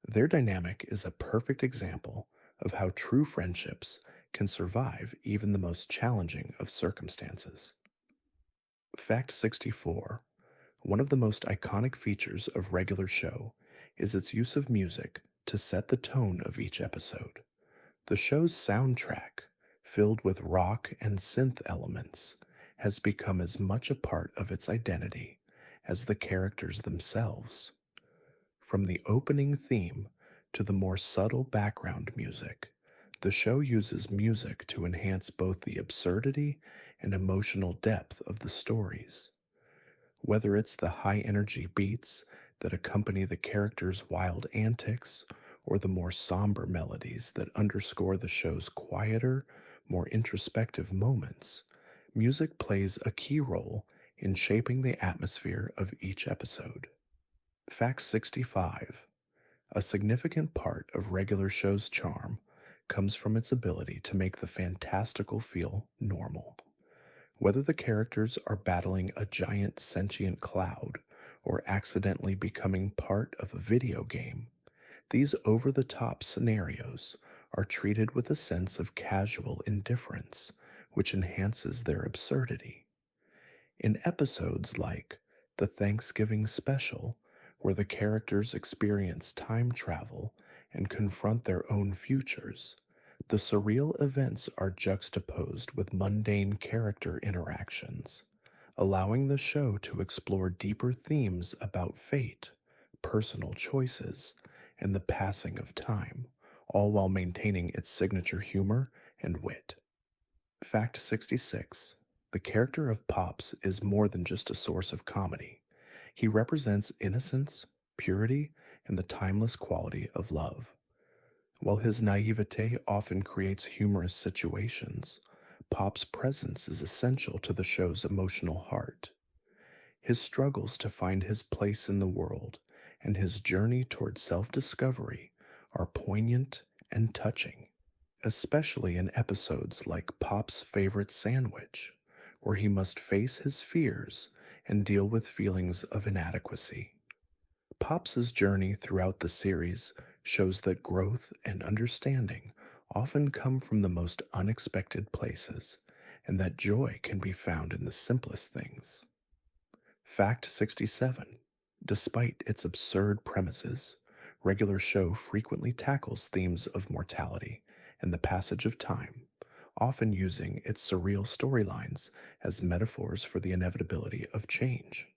Their dynamic is a perfect example of how true friendships can survive even the most challenging of circumstances. Fact 64: one of the most iconic features of regular show is its use of music to set the tone of each episode. The show's soundtrack, filled with rock and synth elements, has become as much a part of its identity as the characters themselves. From the opening theme to the more subtle background music, the show uses music to enhance both the absurdity and emotional depth of the stories. Whether it's the high energy beats that accompany the characters' wild antics, or the more somber melodies that underscore the show's quieter, more introspective moments, music plays a key role in shaping the atmosphere of each episode. Fact 65: a significant part of regular show's charm comes from its ability to make the fantastical feel normal. Whether the characters are battling a giant sentient cloud or accidentally becoming part of a video game, these over the top scenarios are treated with a sense of casual indifference, which enhances their absurdity. In episodes like the Thanksgiving Special, where the characters experience time travel and confront their own futures, the surreal events are juxtaposed with mundane character interactions, allowing the show to explore deeper themes about fate, personal choices, and the passing of time, all while maintaining its signature humor and wit. Fact 66: the character of Pops is more than just a source of comedy. He represents innocence, purity, and the timeless quality of love. While his naivete often creates humorous situations, Pop's presence is essential to the show's emotional heart. His struggles to find his place in the world and his journey toward self discovery are poignant and touching, especially in episodes like Pop's Favorite Sandwich, where he must face his fears and deal with feelings of inadequacy. Pops's journey throughout the series shows that growth and understanding often come from the most unexpected places, and that joy can be found in the simplest things. Fact 67: despite its absurd premises, regular show frequently tackles themes of mortality and the passage of time, often using its surreal storylines as metaphors for the inevitability of change.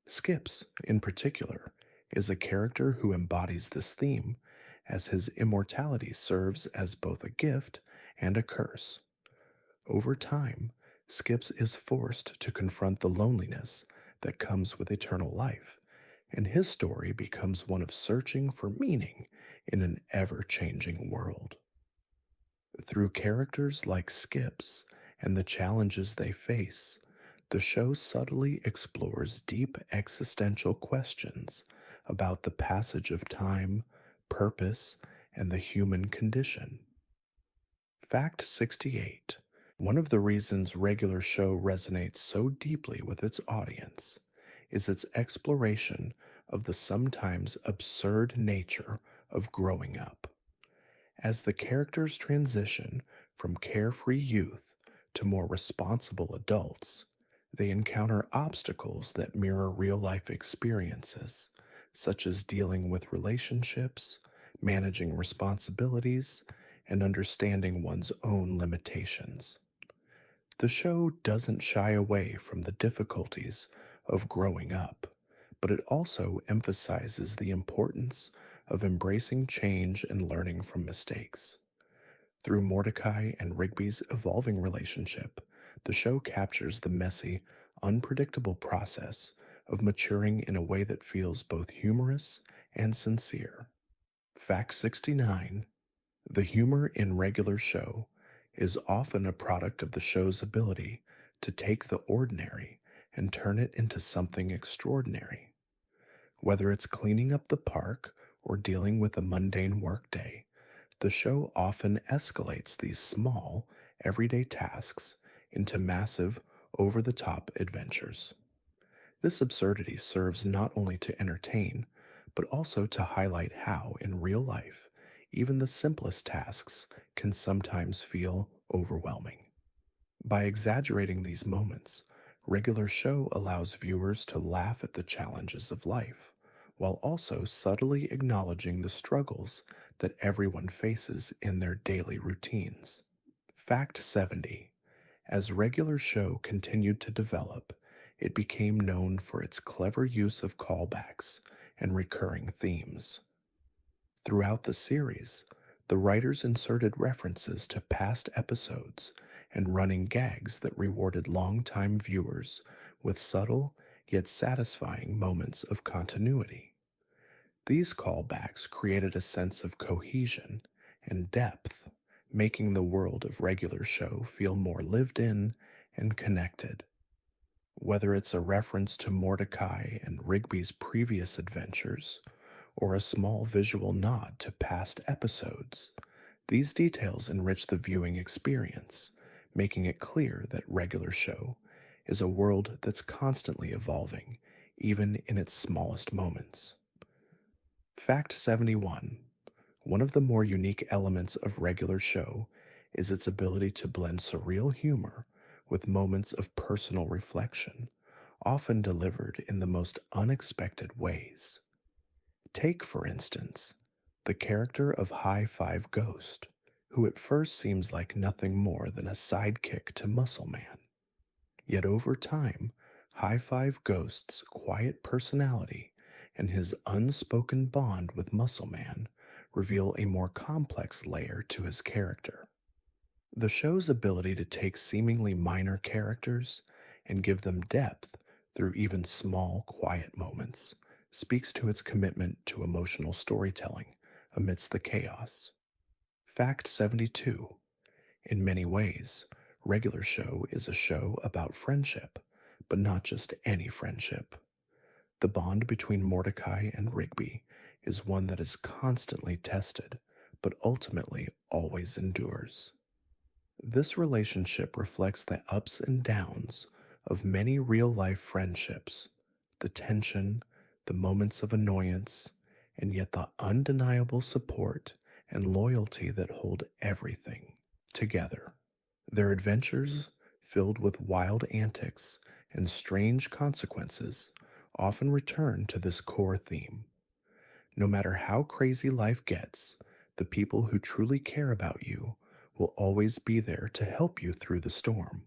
Skips, in particular, is a character who embodies this theme, as his immortality serves as both a gift and a curse. Over time, Skips is forced to confront the loneliness that comes with eternal life, and his story becomes one of searching for meaning in an ever changing world. Through characters like Skips and the challenges they face, the show subtly explores deep existential questions about the passage of time, purpose, and the human condition. Fact 68: One of the reasons regular show resonates so deeply with its audience is its exploration of the sometimes absurd nature of growing up. As the characters transition from carefree youth to more responsible adults, they encounter obstacles that mirror real life experiences, such as dealing with relationships, managing responsibilities, and understanding one's own limitations. The show doesn't shy away from the difficulties of growing up, but it also emphasizes the importance of embracing change and learning from mistakes. Through Mordecai and Rigby's evolving relationship, the show captures the messy, unpredictable process of maturing in a way that feels both humorous and sincere. Fact 69: the humor in regular show is often a product of the show's ability to take the ordinary and turn it into something extraordinary. Whether it's cleaning up the park or dealing with a mundane workday, the show often escalates these small, everyday tasks into massive, over the top adventures. This absurdity serves not only to entertain, but also to highlight how, in real life, even the simplest tasks can sometimes feel overwhelming. By exaggerating these moments, regular show allows viewers to laugh at the challenges of life, while also subtly acknowledging the struggles that everyone faces in their daily routines. Fact 70: as regular show continued to develop, it became known for its clever use of callbacks and recurring themes. Throughout the series, the writers inserted references to past episodes and running gags that rewarded longtime viewers with subtle yet satisfying moments of continuity. These callbacks created a sense of cohesion and depth, making the world of regular show feel more lived in and connected. Whether it's a reference to Mordecai and Rigby's previous adventures, or a small visual nod to past episodes, these details enrich the viewing experience, making it clear that regular show is a world that's constantly evolving, even in its smallest moments. Fact 71: one of the more unique elements of regular show is its ability to blend surreal humor with moments of personal reflection, often delivered in the most unexpected ways. Take, for instance, the character of High Five Ghost, who at first seems like nothing more than a sidekick to Muscle Man. Yet over time, High Five Ghost's quiet personality and his unspoken bond with Muscle Man reveal a more complex layer to his character. The show's ability to take seemingly minor characters and give them depth through even small, quiet moments speaks to its commitment to emotional storytelling amidst the chaos. Fact 72: in many ways, regular show is a show about friendship, but not just any friendship. The bond between Mordecai and Rigby is one that is constantly tested, but ultimately always endures. This relationship reflects the ups and downs of many real life friendships, the tension, the moments of annoyance, and yet the undeniable support and loyalty that hold everything together. Their adventures, filled with wild antics and strange consequences, often return to this core theme. No matter how crazy life gets, the people who truly care about you will always be there to help you through the storm.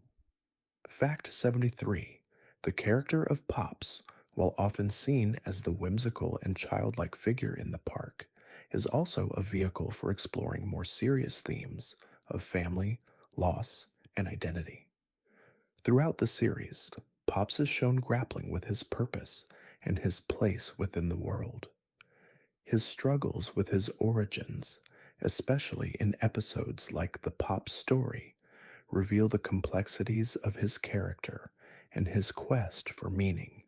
Fact 73: the character of Pops, while often seen as the whimsical and childlike figure in the park, is also a vehicle for exploring more serious themes of family, loss, and identity. Throughout the series, Pops is shown grappling with his purpose and his place within the world. His struggles with his origins, especially in episodes like The Pop Story, reveal the complexities of his character and his quest for meaning.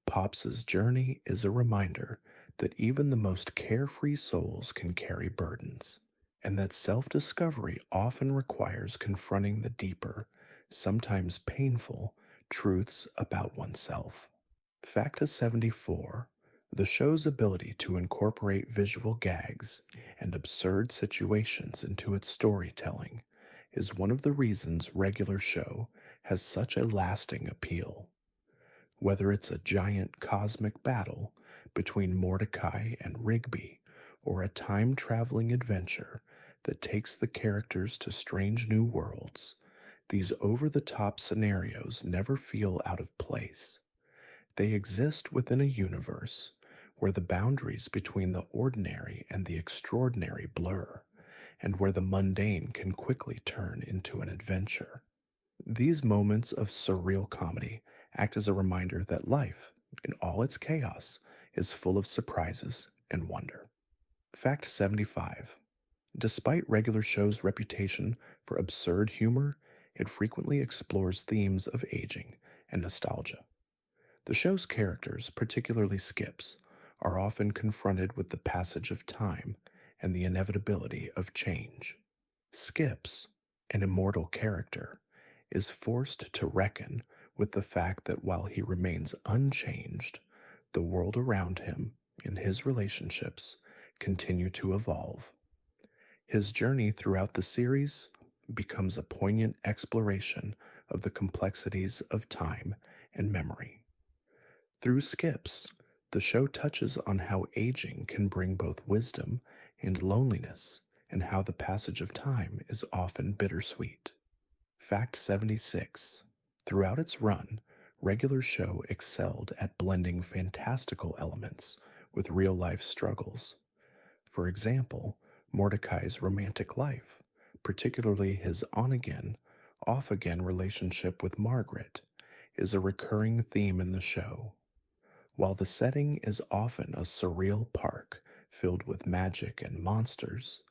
Pops's journey is a reminder that even the most carefree souls can carry burdens, and that self discovery often requires confronting the deeper, sometimes painful, truths about oneself. Fact 74: the show's ability to incorporate visual gags and absurd situations into its storytelling is one of the reasons regular show has such a lasting appeal. Whether it's a giant cosmic battle between Mordecai and Rigby, or a time traveling adventure that takes the characters to strange new worlds, these over the top scenarios never feel out of place. They exist within a universe where the boundaries between the ordinary and the extraordinary blur, and where the mundane can quickly turn into an adventure. These moments of surreal comedy act as a reminder that life, in all its chaos, is full of surprises and wonder. Fact 75: despite regular show's reputation for absurd humor, it frequently explores themes of aging and nostalgia. The show's characters, particularly Skips, are often confronted with the passage of time and the inevitability of change. Skips, an immortal character, is forced to reckon with the fact that while he remains unchanged, the world around him and his relationships continue to evolve. His journey throughout the series becomes a poignant exploration of the complexities of time and memory. Through Skips, the show touches on how aging can bring both wisdom and loneliness, and how the passage of time is often bittersweet. Fact 76: throughout its run, regular show excelled at blending fantastical elements with real life struggles. For example, Mordecai's romantic life, particularly his on again, off again relationship with Margaret, is a recurring theme in the show. While the setting is often a surreal park filled with magic and monsters,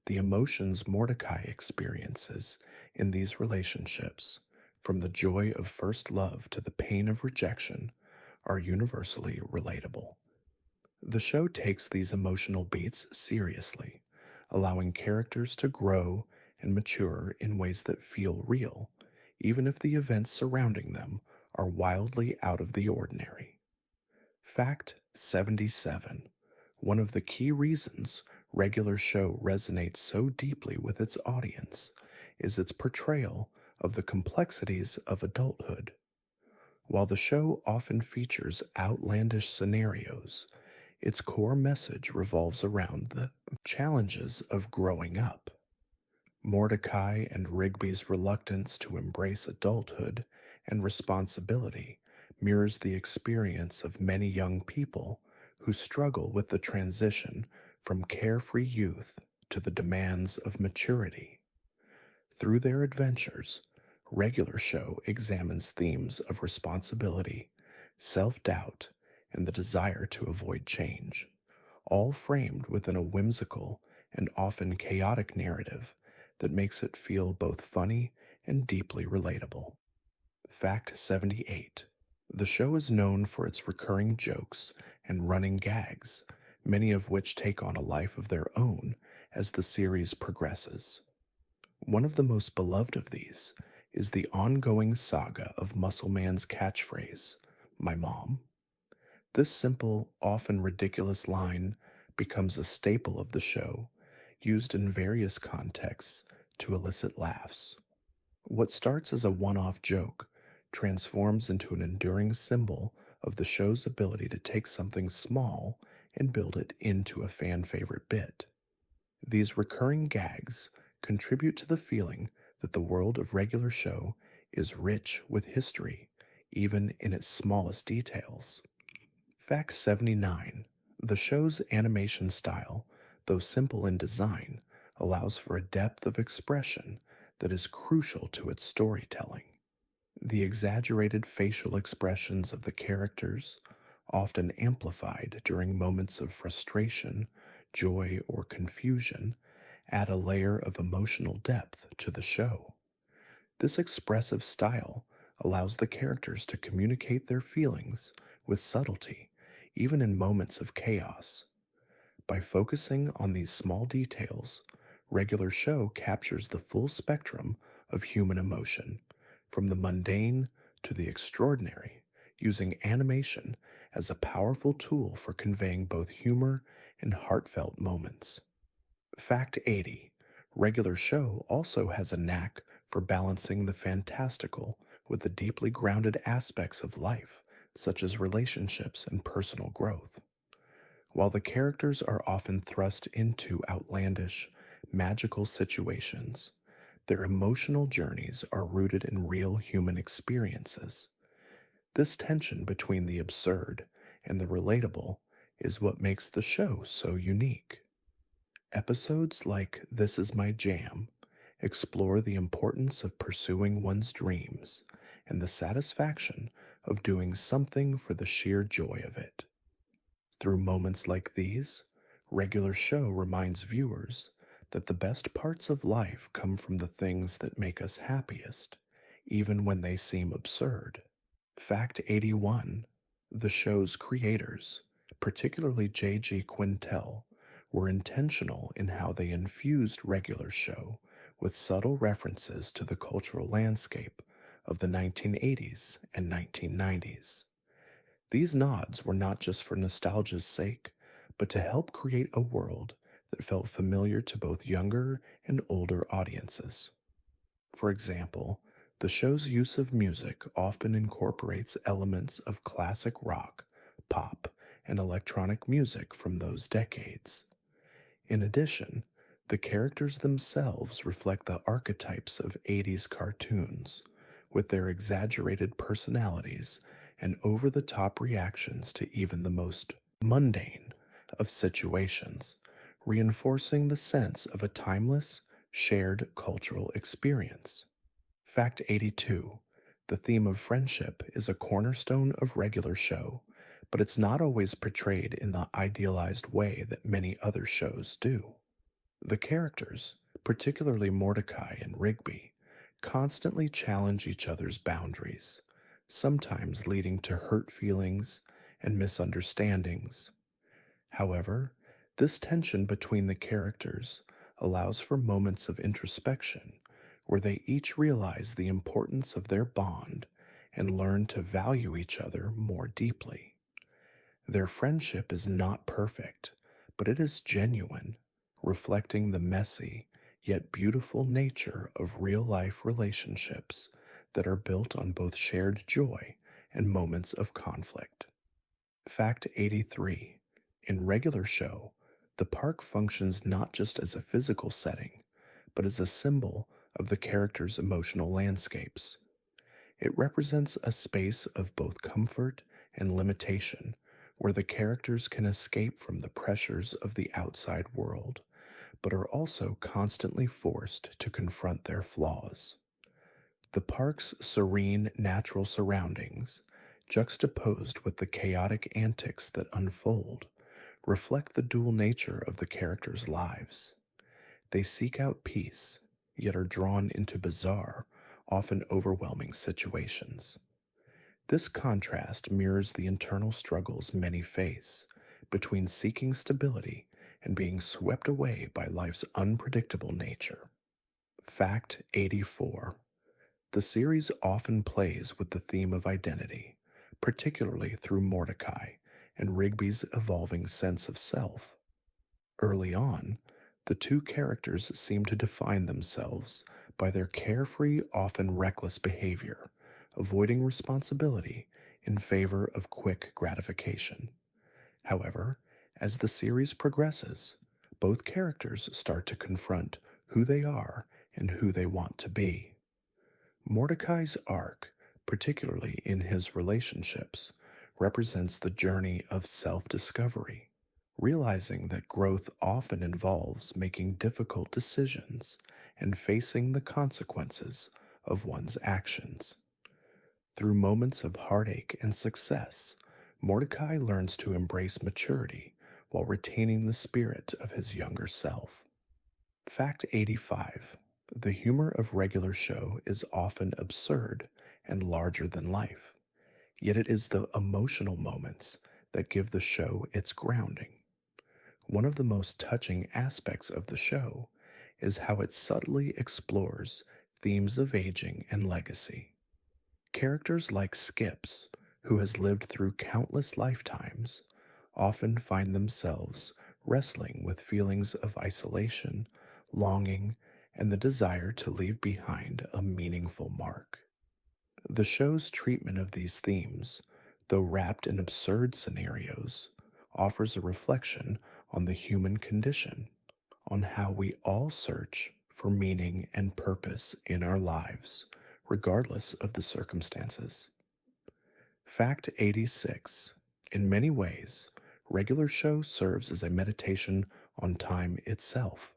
the emotions Mordecai experiences in these relationships, from the joy of first love to the pain of rejection, are universally relatable. The show takes these emotional beats seriously, allowing characters to grow and mature in ways that feel real, even if the events surrounding them are wildly out of the ordinary. Fact 77: one of the key reasons regular show resonates so deeply with its audience is its portrayal of the complexities of adulthood. While the show often features outlandish scenarios, its core message revolves around the challenges of growing up. Mordecai and Rigby's reluctance to embrace adulthood and responsibility mirrors the experience of many young people who struggle with the transition from carefree youth to the demands of maturity. Through their adventures, regular show examines themes of responsibility, self doubt, and the desire to avoid change, all framed within a whimsical and often chaotic narrative that makes it feel both funny and deeply relatable. Fact 78: the show is known for its recurring jokes and running gags, many of which take on a life of their own as the series progresses. One of the most beloved of these is the ongoing saga of Muscle Man's catchphrase, "My mom." This simple, often ridiculous line becomes a staple of the show, used in various contexts to elicit laughs. What starts as a one off joke transforms into an enduring symbol of the show's ability to take something small and build it into a fan favorite bit. These recurring gags contribute to the feeling that the world of regular show is rich with history, even in its smallest details. Fact 79: the show's animation style, though simple in design, allows for a depth of expression that is crucial to its storytelling. The exaggerated facial expressions of the characters, often amplified during moments of frustration, joy, or confusion, add a layer of emotional depth to the show. This expressive style allows the characters to communicate their feelings with subtlety, even in moments of chaos. By focusing on these small details, Regular Show captures the full spectrum of human emotion, from the mundane to the extraordinary, using animation as a powerful tool for conveying both humor and heartfelt moments. Fact 80. Regular Show also has a knack for balancing the fantastical with the deeply grounded aspects of life, such as relationships and personal growth. While the characters are often thrust into outlandish, magical situations, their emotional journeys are rooted in real human experiences. This tension between the absurd and the relatable is what makes the show so unique. Episodes like This Is My Jam explore the importance of pursuing one's dreams and the satisfaction of doing something for the sheer joy of it. Through moments like these, Regular Show reminds viewers that the best parts of life come from the things that make us happiest, even when they seem absurd. Fact 81. The show's creators, particularly J.G. Quintel, were intentional in how they infused Regular Show with subtle references to the cultural landscape of the 1980s and 1990s. These nods were not just for nostalgia's sake, but to help create a world that felt familiar to both younger and older audiences. For example, the show's use of music often incorporates elements of classic rock, pop, and electronic music from those decades. In addition, the characters themselves reflect the archetypes of 80s cartoons, with their exaggerated personalities and over the top reactions to even the most mundane of situations, reinforcing the sense of a timeless, shared cultural experience. Fact 82. The theme of friendship is a cornerstone of Regular Show, but it's not always portrayed in the idealized way that many other shows do. The characters, particularly Mordecai and Rigby, constantly challenge each other's boundaries, sometimes leading to hurt feelings and misunderstandings. However, this tension between the characters allows for moments of introspection where they each realize the importance of their bond and learn to value each other more deeply. Their friendship is not perfect, but it is genuine, reflecting the messy yet beautiful nature of real life relationships that are built on both shared joy and moments of conflict. Fact 83. In Regular Show, the park functions not just as a physical setting, but as a symbol of the characters' emotional landscapes. It represents a space of both comfort and limitation, where the characters can escape from the pressures of the outside world, but are also constantly forced to confront their flaws. The park's serene natural surroundings, juxtaposed with the chaotic antics that unfold, reflect the dual nature of the characters' lives. They seek out peace, yet are drawn into bizarre, often overwhelming situations. This contrast mirrors the internal struggles many face between seeking stability and being swept away by life's unpredictable nature. Fact 84. The series often plays with the theme of identity, particularly through Mordecai and Rigby's evolving sense of self. Early on, the two characters seem to define themselves by their carefree, often reckless behavior, avoiding responsibility in favor of quick gratification. However, as the series progresses, both characters start to confront who they are and who they want to be. Mordecai's arc, particularly in his relationships, represents the journey of self discovery, realizing that growth often involves making difficult decisions and facing the consequences of one's actions. Through moments of heartache and success, Mordecai learns to embrace maturity while retaining the spirit of his younger self. Fact 85. The humor of Regular Show is often absurd and larger than life, yet it is the emotional moments that give the show its grounding. One of the most touching aspects of the show is how it subtly explores themes of aging and legacy. Characters like Skips, who has lived through countless lifetimes, often find themselves wrestling with feelings of isolation, longing, and the desire to leave behind a meaningful mark. The show's treatment of these themes, though wrapped in absurd scenarios, offers a reflection on the human condition, on how we all search for meaning and purpose in our lives, regardless of the circumstances. Fact 86. In many ways, regular show serves as a meditation on time itself.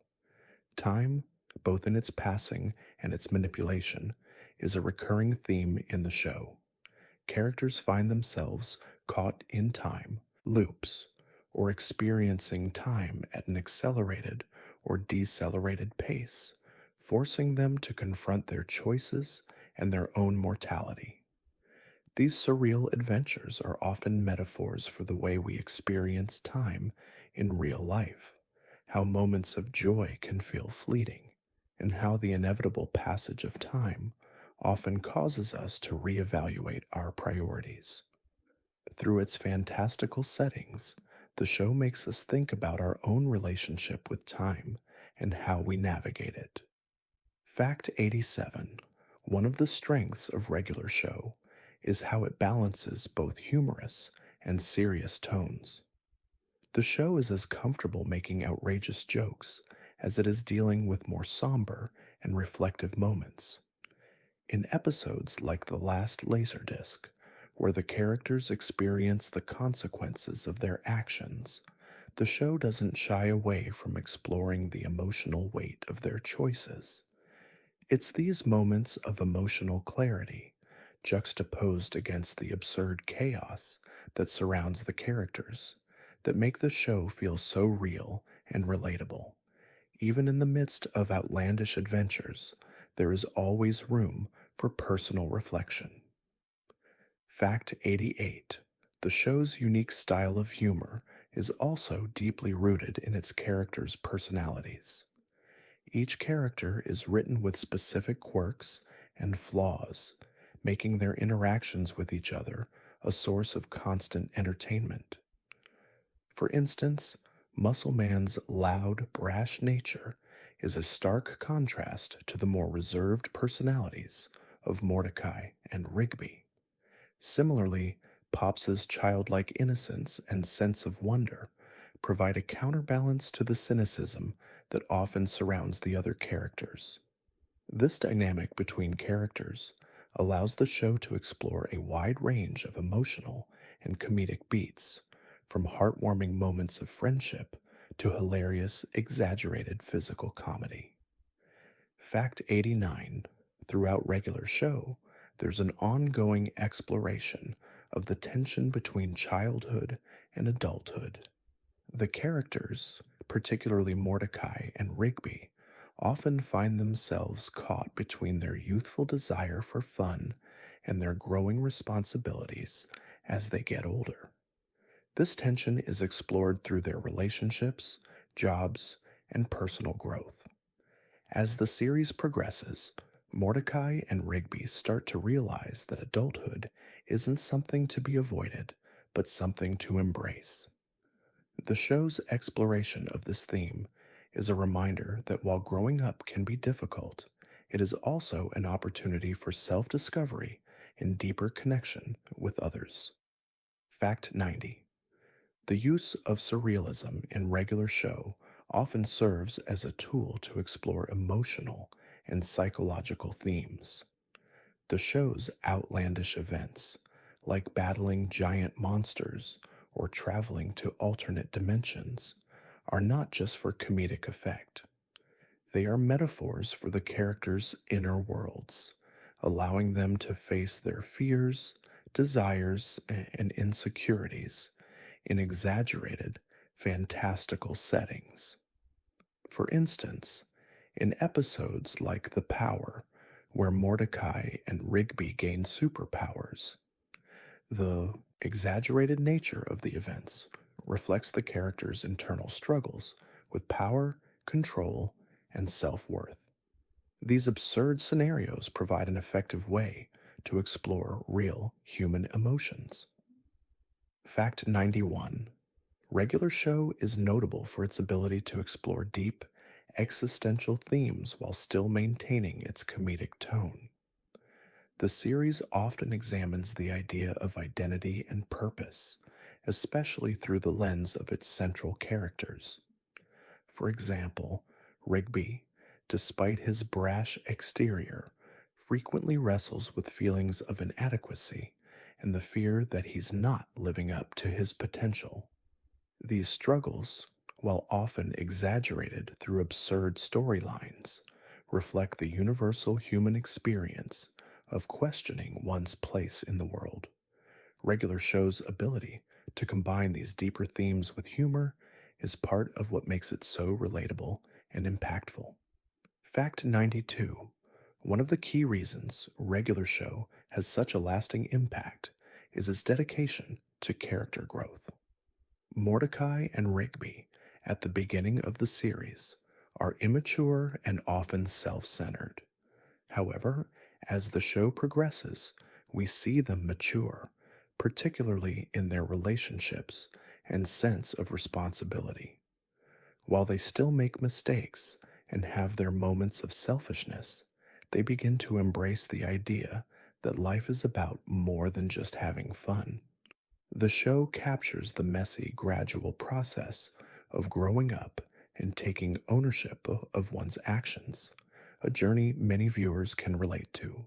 Time, both in its passing and its manipulation, is a recurring theme in the show. Characters find themselves caught in time loops or experiencing time at an accelerated or decelerated pace, forcing them to confront their choices and their own mortality. These surreal adventures are often metaphors for the way we experience time in real life, how moments of joy can feel fleeting, and how the inevitable passage of time often causes us to reevaluate our priorities. Through its fantastical settings, the show makes us think about our own relationship with time and how we navigate it. Fact 87. One of the strengths of regular show is how it balances both humorous and serious tones. The show is as comfortable making outrageous jokes as it is dealing with more somber and reflective moments. In episodes like The Last Laserdisc, where the characters experience the consequences of their actions, the show doesn't shy away from exploring the emotional weight of their choices. It's these moments of emotional clarity, juxtaposed against the absurd chaos that surrounds the characters, that make the show feel so real and relatable. Even in the midst of outlandish adventures, there is always room for personal reflection. Fact 88. The show's unique style of humor is also deeply rooted in its characters' personalities. Each character is written with specific quirks and flaws, making their interactions with each other a source of constant entertainment. For instance, Muscle Man's loud, brash nature is a stark contrast to the more reserved personalities of Mordecai and Rigby. Similarly, Pops's childlike innocence and sense of wonder provide a counterbalance to the cynicism that often surrounds the other characters. This dynamic between characters allows the show to explore a wide range of emotional and comedic beats, from heartwarming moments of friendship to hilarious, exaggerated physical comedy. Fact 89. Throughout regular show, there's an ongoing exploration of the tension between childhood and adulthood. The characters, particularly Mordecai and Rigby, often find themselves caught between their youthful desire for fun and their growing responsibilities as they get older. This tension is explored through their relationships, jobs, and personal growth. As the series progresses, Mordecai and Rigby start to realize that adulthood isn't something to be avoided, but something to embrace. The show's exploration of this theme is a reminder that while growing up can be difficult, it is also an opportunity for self discovery and deeper connection with others. Fact 90. The use of surrealism in regular show often serves as a tool to explore emotional and psychological themes. The show's outlandish events, like battling giant monsters or traveling to alternate dimensions, are not just for comedic effect. They are metaphors for the characters' inner worlds, allowing them to face their fears, desires, and insecurities in exaggerated, fantastical settings. For instance, in episodes like The Power, where Mordecai and Rigby gain superpowers, the exaggerated nature of the events reflects the characters' internal struggles with power, control, and self worth. These absurd scenarios provide an effective way to explore real human emotions. Fact 91. Regular Show is notable for its ability to explore deep, existential themes while still maintaining its comedic tone. The series often examines the idea of identity and purpose, especially through the lens of its central characters. For example, Rigby, despite his brash exterior, frequently wrestles with feelings of inadequacy and the fear that he's not living up to his potential. These struggles, while often exaggerated through absurd storylines, reflect the universal human experience of questioning one's place in the world. Regular Show's ability to combine these deeper themes with humor is part of what makes it so relatable and impactful. Fact 92. One of the key reasons Regular Show has such a lasting impact is its dedication to character growth. Mordecai and Rigby, at the beginning of the series, are immature and often self centered. However, as the show progresses, we see them mature, particularly in their relationships and sense of responsibility. While they still make mistakes and have their moments of selfishness, they begin to embrace the idea that life is about more than just having fun. The show captures the messy, gradual process of growing up and taking ownership of one's actions, a journey many viewers can relate to.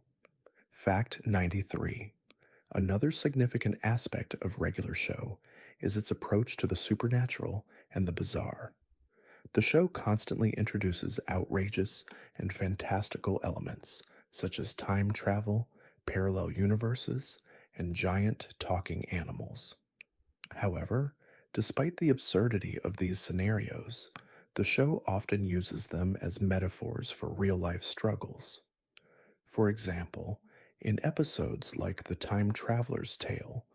Fact 93. Another significant aspect of Regular Show is its approach to the supernatural and the bizarre. The show constantly introduces outrageous and fantastical elements, such as time travel, parallel universes, and giant talking animals. However, despite the absurdity of these scenarios, the show often uses them as metaphors for real life struggles. For example, in episodes like The Time Traveler's Tale,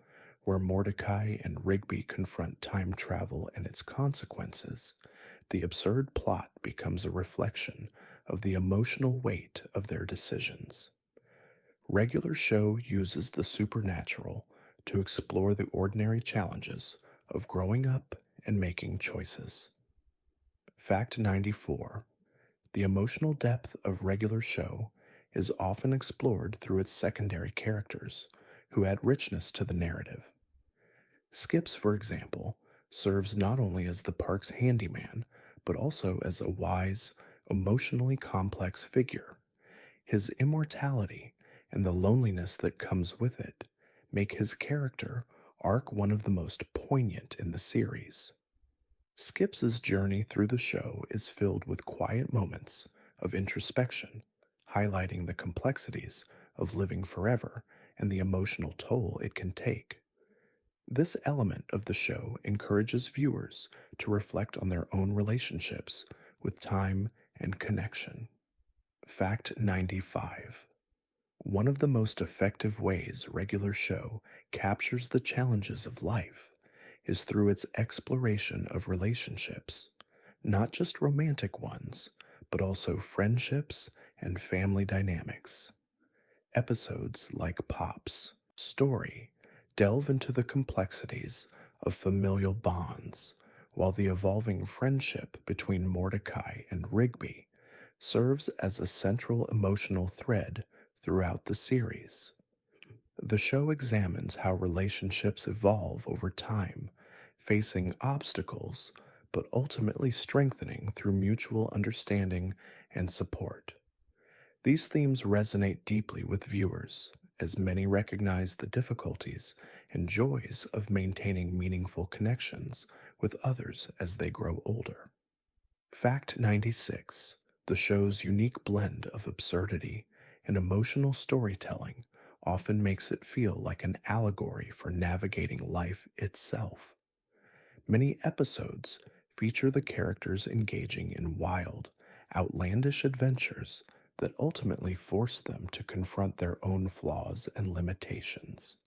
where Mordecai and Rigby confront time travel and its consequences, the absurd plot becomes a reflection of the emotional weight of their decisions. Regular Show uses the supernatural to explore the ordinary challenges of growing up and making choices. Fact 94. The emotional depth of Regular Show is often explored through its secondary characters, who add richness to the narrative. Skips, for example, serves not only as the park's handyman, but also as a wise, emotionally complex figure. His immortality and the loneliness that comes with it make his character arc one of the most poignant in the series. Skip's journey through the show is filled with quiet moments of introspection, highlighting the complexities of living forever and the emotional toll it can take. This element of the show encourages viewers to reflect on their own relationships with time and connection. Fact 95. One of the most effective ways Regular Show captures the challenges of life is through its exploration of relationships, not just romantic ones, but also friendships and family dynamics. Episodes like Pop's Story delve into the complexities of familial bonds, while the evolving friendship between Mordecai and Rigby serves as a central emotional thread throughout the series. The show examines how relationships evolve over time, facing obstacles, but ultimately strengthening through mutual understanding and support. These themes resonate deeply with viewers, as many recognize the difficulties and joys of maintaining meaningful connections with others as they grow older. Fact 96. The show's unique blend of absurdity and emotional storytelling often makes it feel like an allegory for navigating life itself. Many episodes feature the characters engaging in wild, outlandish adventures that ultimately force them to confront their own flaws and limitations.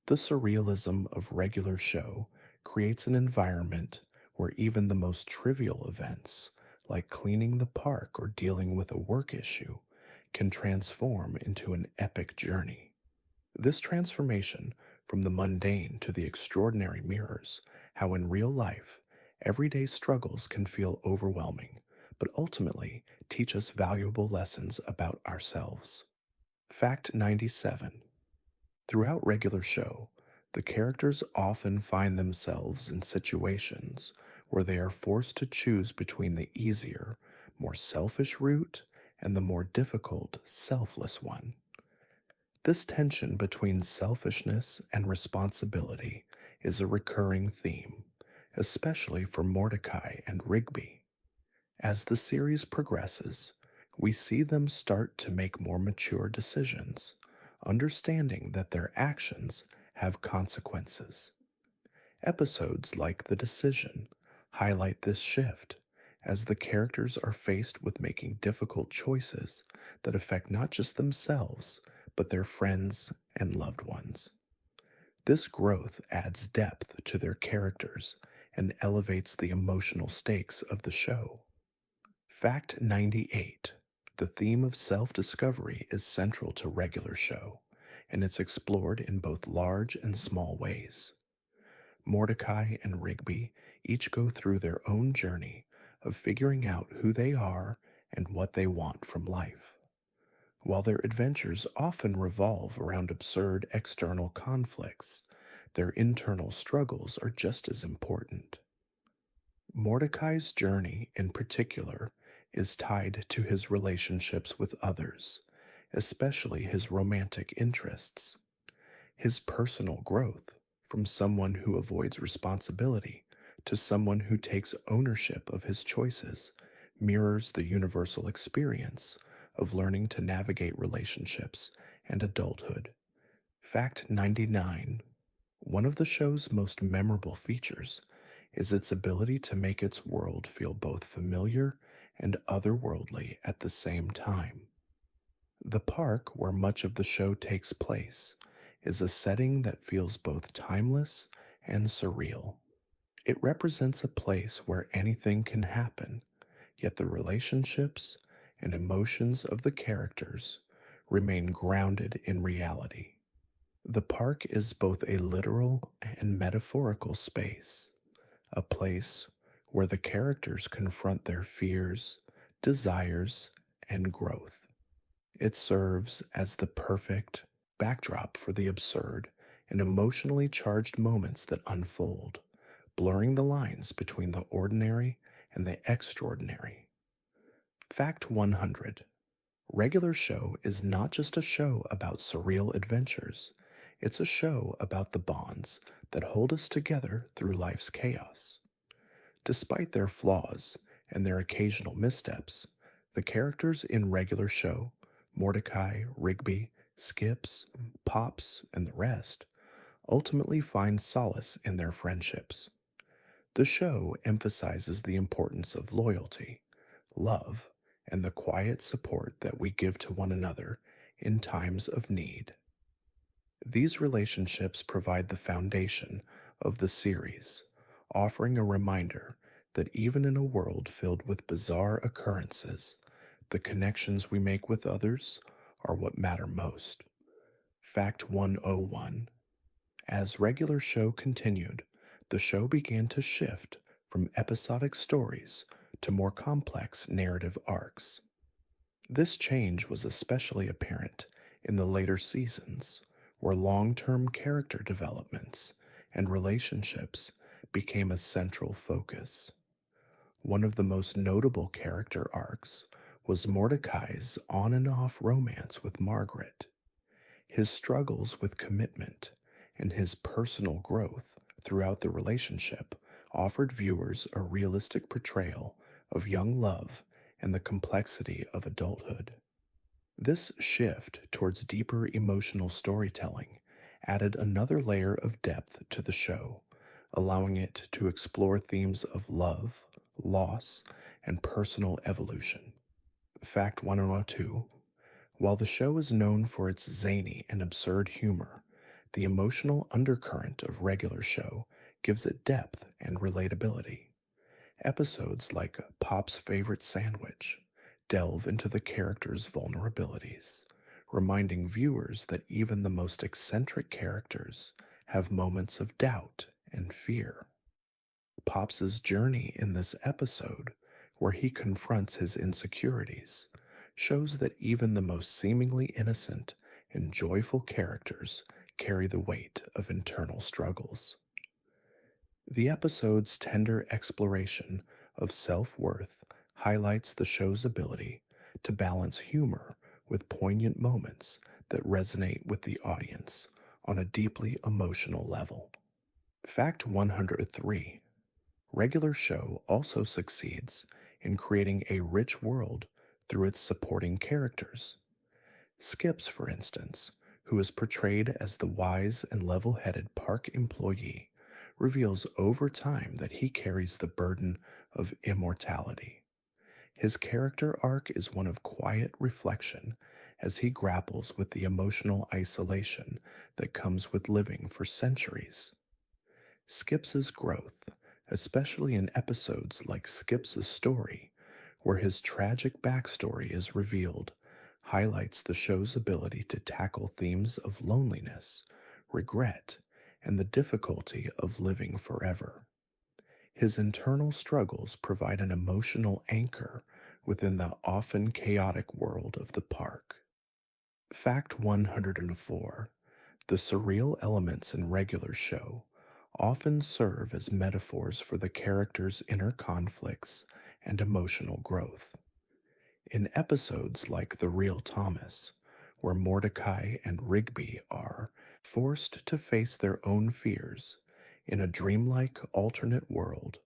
The surrealism of Regular Show creates an environment where even the most trivial events, like cleaning the park or dealing with a work issue, can transform into an epic journey. This transformation from the mundane to the extraordinary mirrors how in real life, everyday struggles can feel overwhelming, but ultimately teach us valuable lessons about ourselves. Fact 97. Throughout regular show, the characters often find themselves in situations where they are forced to choose between the easier, more selfish route and the more difficult, selfless one. This tension between selfishness and responsibility is a recurring theme, especially for Mordecai and Rigby. As the series progresses, we see them start to make more mature decisions, understanding that their actions have consequences. Episodes like The Decision highlight this shift as the characters are faced with making difficult choices that affect not just themselves, but their friends and loved ones. This growth adds depth to their characters and elevates the emotional stakes of the show. Fact 98. The theme of self discovery is central to regular show, and it's explored in both large and small ways. Mordecai and Rigby each go through their own journey of figuring out who they are and what they want from life. While their adventures often revolve around absurd external conflicts, their internal struggles are just as important. Mordecai's journey, in particular, is tied to his relationships with others, especially his romantic interests. His personal growth, from someone who avoids responsibility to someone who takes ownership of his choices, mirrors the universal experience of learning to navigate relationships and adulthood. Fact 99. One of the show's most memorable features is its ability to make its world feel both familiar and otherworldly at the same time. The park where much of the show takes place is a setting that feels both timeless and surreal. It represents a place where anything can happen, yet the relationships and emotions of the characters remain grounded in reality. The park is both a literal and metaphorical space, a place where the characters confront their fears, desires, and growth. It serves as the perfect backdrop for the absurd and emotionally charged moments that unfold, blurring the lines between the ordinary and the extraordinary. Fact 100. Regular Show is not just a show about surreal adventures, it's a show about the bonds that hold us together through life's chaos. Despite their flaws and their occasional missteps, the characters in Regular Show, Mordecai, Rigby, Skips, Pops, and the rest, ultimately find solace in their friendships. The show emphasizes the importance of loyalty, love, and the quiet support that we give to one another in times of need. These relationships provide the foundation of the series, offering a reminder that even in a world filled with bizarre occurrences, the connections we make with others are what matter most. Fact 101. As Regular Show continued, the show began to shift from episodic stories to more complex narrative arcs. This change was especially apparent in the later seasons, where long-term character developments and relationships became a central focus. One of the most notable character arcs was Mordecai's on and off romance with Margaret. His struggles with commitment and his personal growth throughout the relationship offered viewers a realistic portrayal of young love and the complexity of adulthood. This shift towards deeper emotional storytelling added another layer of depth to the show, allowing it to explore themes of love, loss, and personal evolution. Fact 102. While the show is known for its zany and absurd humor, the emotional undercurrent of Regular Show gives it depth and relatability. Episodes like Pop's Favorite Sandwich delve into the character's vulnerabilities, reminding viewers that even the most eccentric characters have moments of doubt and fear. Pops's journey in this episode, where he confronts his insecurities, shows that even the most seemingly innocent and joyful characters carry the weight of internal struggles. The episode's tender exploration of self worth highlights the show's ability to balance humor with poignant moments that resonate with the audience on a deeply emotional level. Fact 103: Regular Show also succeeds in creating a rich world through its supporting characters. Skips, for instance, who is portrayed as the wise and level headed park employee, reveals over time that he carries the burden of immortality. His character arc is one of quiet reflection as he grapples with the emotional isolation that comes with living for centuries. Skips's growth, especially in episodes like Skips's Story, where his tragic backstory is revealed, highlights the show's ability to tackle themes of loneliness, regret, and the difficulty of living forever. His internal struggles provide an emotional anchor within the often chaotic world of the park. Fact 104: The surreal elements in Regular Show often serve as metaphors for the character's inner conflicts and emotional growth. In episodes like The Real Thomas, where Mordecai and Rigby are forced to face their own fears in a dreamlike alternate world,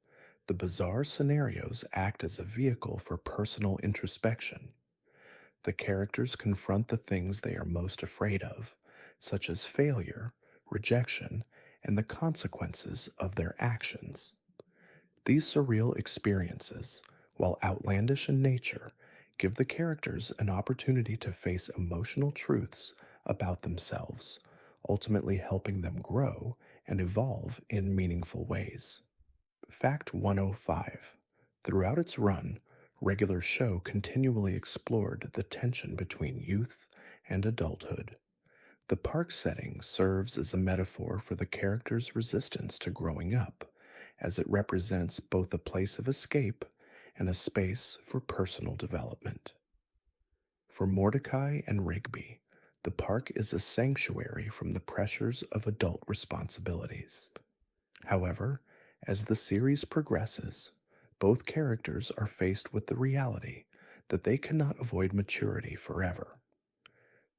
the bizarre scenarios act as a vehicle for personal introspection. The characters confront the things they are most afraid of, such as failure, rejection, and the consequences of their actions. These surreal experiences, while outlandish in nature, give the characters an opportunity to face emotional truths about themselves, ultimately helping them grow and evolve in meaningful ways. Fact 105: Throughout its run, Regular Show continually explored the tension between youth and adulthood. The park setting serves as a metaphor for the character's resistance to growing up, as it represents both a place of escape and a space for personal development. For Mordecai and Rigby, the park is a sanctuary from the pressures of adult responsibilities. However, as the series progresses, both characters are faced with the reality that they cannot avoid maturity forever.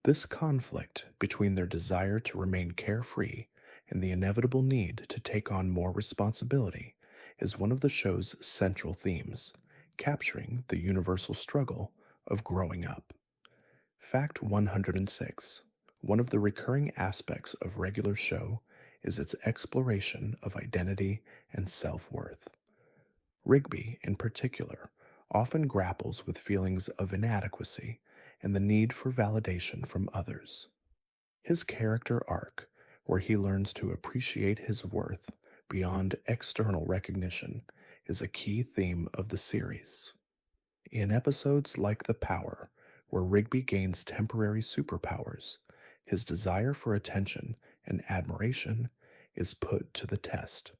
This conflict between their desire to remain carefree and the inevitable need to take on more responsibility is one of the show's central themes, capturing the universal struggle of growing up. Fact 106: One of the recurring aspects of Regular Show is its exploration of identity and self worth. Rigby, in particular, often grapples with feelings of inadequacy and the need for validation from others. His character arc, where he learns to appreciate his worth beyond external recognition, is a key theme of the series. In episodes like The Power, where Rigby gains temporary superpowers, his desire for attention and admiration is put to the test.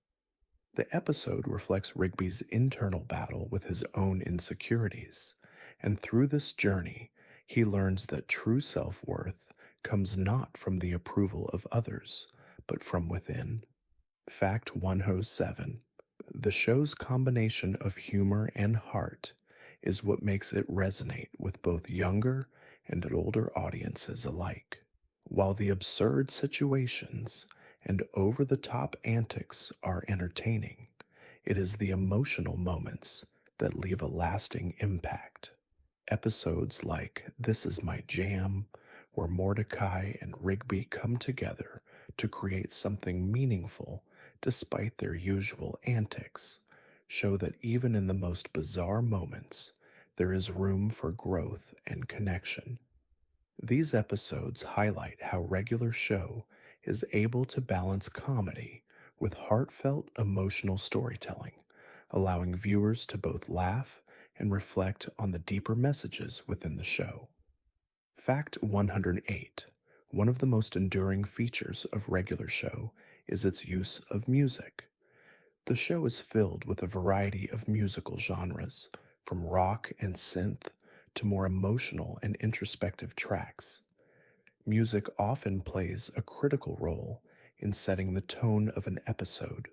The episode reflects Rigby's internal battle with his own insecurities, and through this journey, he learns that true self worth comes not from the approval of others, but from within. Fact 107: The show's combination of humor and heart is what makes it resonate with both younger and older audiences alike. While the absurd situations and over the top antics are entertaining, it is the emotional moments that leave a lasting impact. Episodes like This Is My Jam, where Mordecai and Rigby come together to create something meaningful despite their usual antics, show that even in the most bizarre moments, there is room for growth and connection. These episodes highlight how Regular Show is able to balance comedy with heartfelt emotional storytelling, allowing viewers to both laugh and reflect on the deeper messages within the show. Fact 108. One of the most enduring features of regular show is its use of music. The show is filled with a variety of musical genres, from rock and synth to more emotional and introspective tracks. Music often plays a critical role in setting the tone of an episode,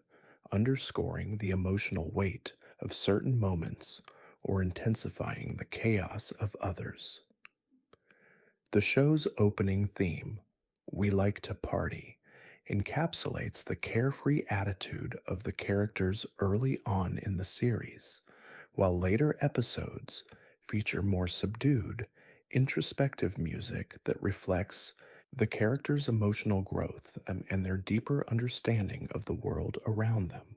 underscoring the emotional weight of certain moments or intensifying the chaos of others. The show's opening theme, "We Like to Party," encapsulates the carefree attitude of the characters early on in the series, while later episodes feature more subdued, introspective music that reflects the characters' emotional growth and their deeper understanding of the world around them.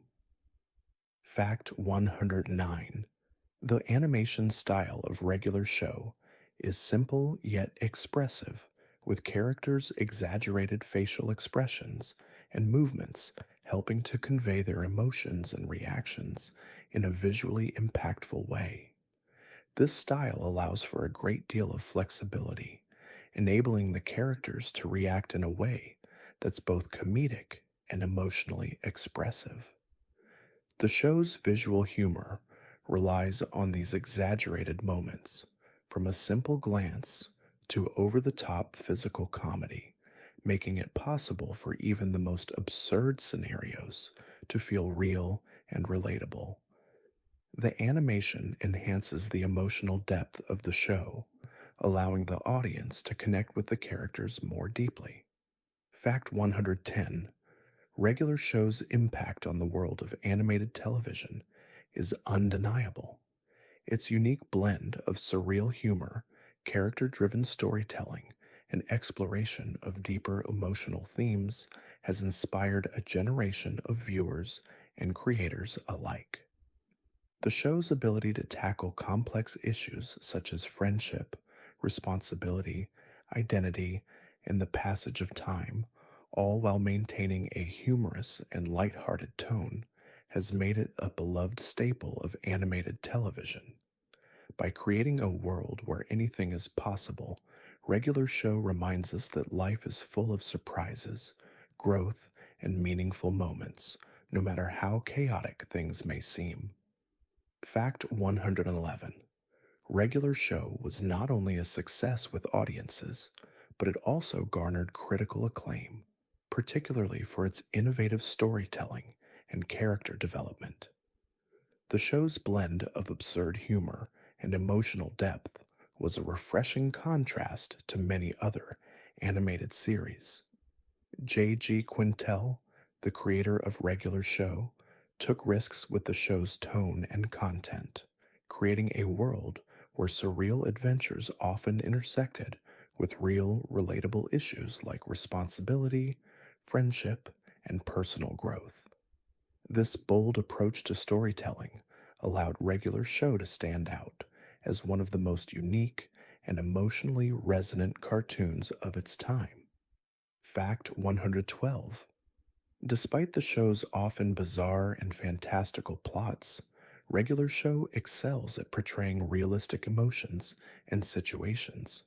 Fact 109. The animation style of regular show is simple yet expressive, with characters' exaggerated facial expressions and movements helping to convey their emotions and reactions in a visually impactful way. This style allows for a great deal of flexibility, enabling the characters to react in a way that's both comedic and emotionally expressive. The show's visual humor relies on these exaggerated moments, from a simple glance to over the top physical comedy, making it possible for even the most absurd scenarios to feel real and relatable. The animation enhances the emotional depth of the show, allowing the audience to connect with the characters more deeply. Fact 110. Regular show's impact on the world of animated television is undeniable. Its unique blend of surreal humor, character driven storytelling, and exploration of deeper emotional themes has inspired a generation of viewers and creators alike. The show's ability to tackle complex issues such as friendship, responsibility, identity, and the passage of time, all while maintaining a humorous and lighthearted tone, has made it a beloved staple of animated television. By creating a world where anything is possible, regular show reminds us that life is full of surprises, growth, and meaningful moments, no matter how chaotic things may seem. Fact 111. Regular show was not only a success with audiences, but it also garnered critical acclaim, particularly for its innovative storytelling and character development. The show's blend of absurd humor and emotional depth was a refreshing contrast to many other animated series. J.G. Quintel, the creator of Regular Show, took risks with the show's tone and content, creating a world where surreal adventures often intersected with real, relatable issues like responsibility, friendship, and personal growth. This bold approach to storytelling allowed Regular Show to stand out as one of the most unique and emotionally resonant cartoons of its time. Fact 112. Despite the show's often bizarre and fantastical plots, Regular Show excels at portraying realistic emotions and situations.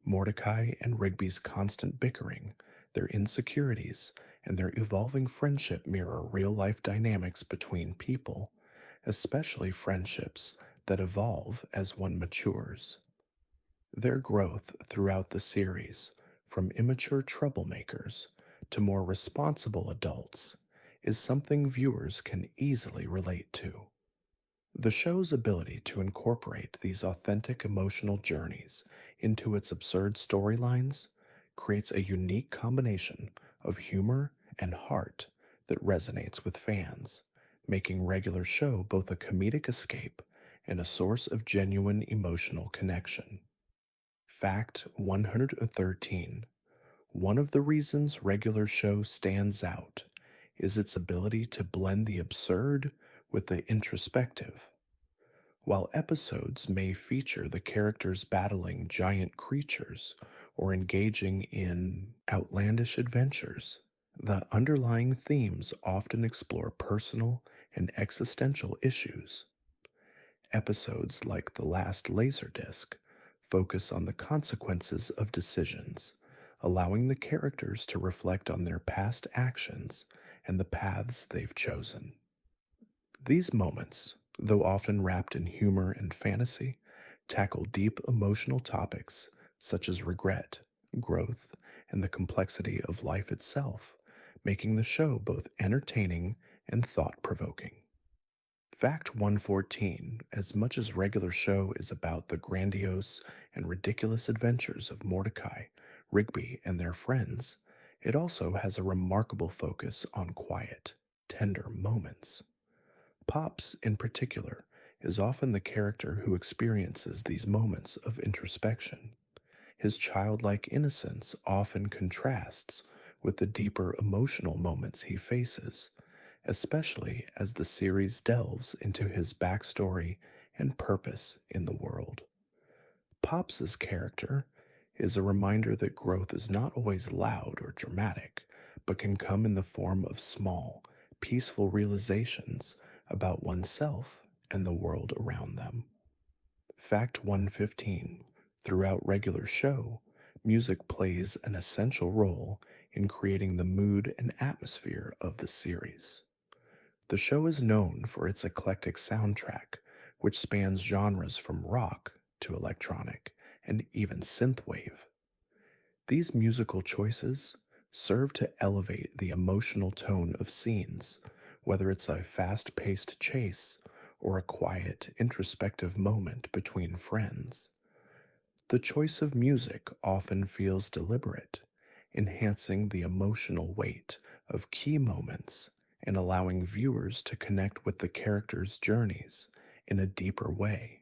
Mordecai and Rigby's constant bickering, their insecurities, and their evolving friendship mirror real life dynamics between people, especially friendships that evolve as one matures. Their growth throughout the series, from immature troublemakers to more responsible adults, is something viewers can easily relate to. The show's ability to incorporate these authentic emotional journeys into its absurd storylines creates a unique combination of humor and heart that resonates with fans, making Regular Show both a comedic escape and a source of genuine emotional connection. Fact 113. One of the reasons Regular Show stands out is its ability to blend the absurd with the introspective. While episodes may feature the characters battling giant creatures or engaging in outlandish adventures, the underlying themes often explore personal and existential issues. Episodes like The Last Laserdisc focus on the consequences of decisions, allowing the characters to reflect on their past actions and the paths they've chosen. These moments, though often wrapped in humor and fantasy, tackle deep emotional topics such as regret, growth, and the complexity of life itself, making the show both entertaining and thought provoking. Fact 114: as much as regular show is about the grandiose and ridiculous adventures of Mordecai, Rigby, and their friends, it also has a remarkable focus on quiet, tender moments. Pops, in particular, is often the character who experiences these moments of introspection. His childlike innocence often contrasts with the deeper emotional moments he faces, especially as the series delves into his backstory and purpose in the world. Pops's character is a reminder that growth is not always loud or dramatic, but can come in the form of small, peaceful realizations about oneself and the world around them. Fact 115: throughout regular show, music plays an essential role in creating the mood and atmosphere of the series. The show is known for its eclectic soundtrack, which spans genres from rock to electronic and even synthwave. These musical choices serve to elevate the emotional tone of scenes, whether it's a fast paced chase or a quiet, introspective moment between friends. The choice of music often feels deliberate, enhancing the emotional weight of key moments and allowing viewers to connect with the characters' journeys in a deeper way.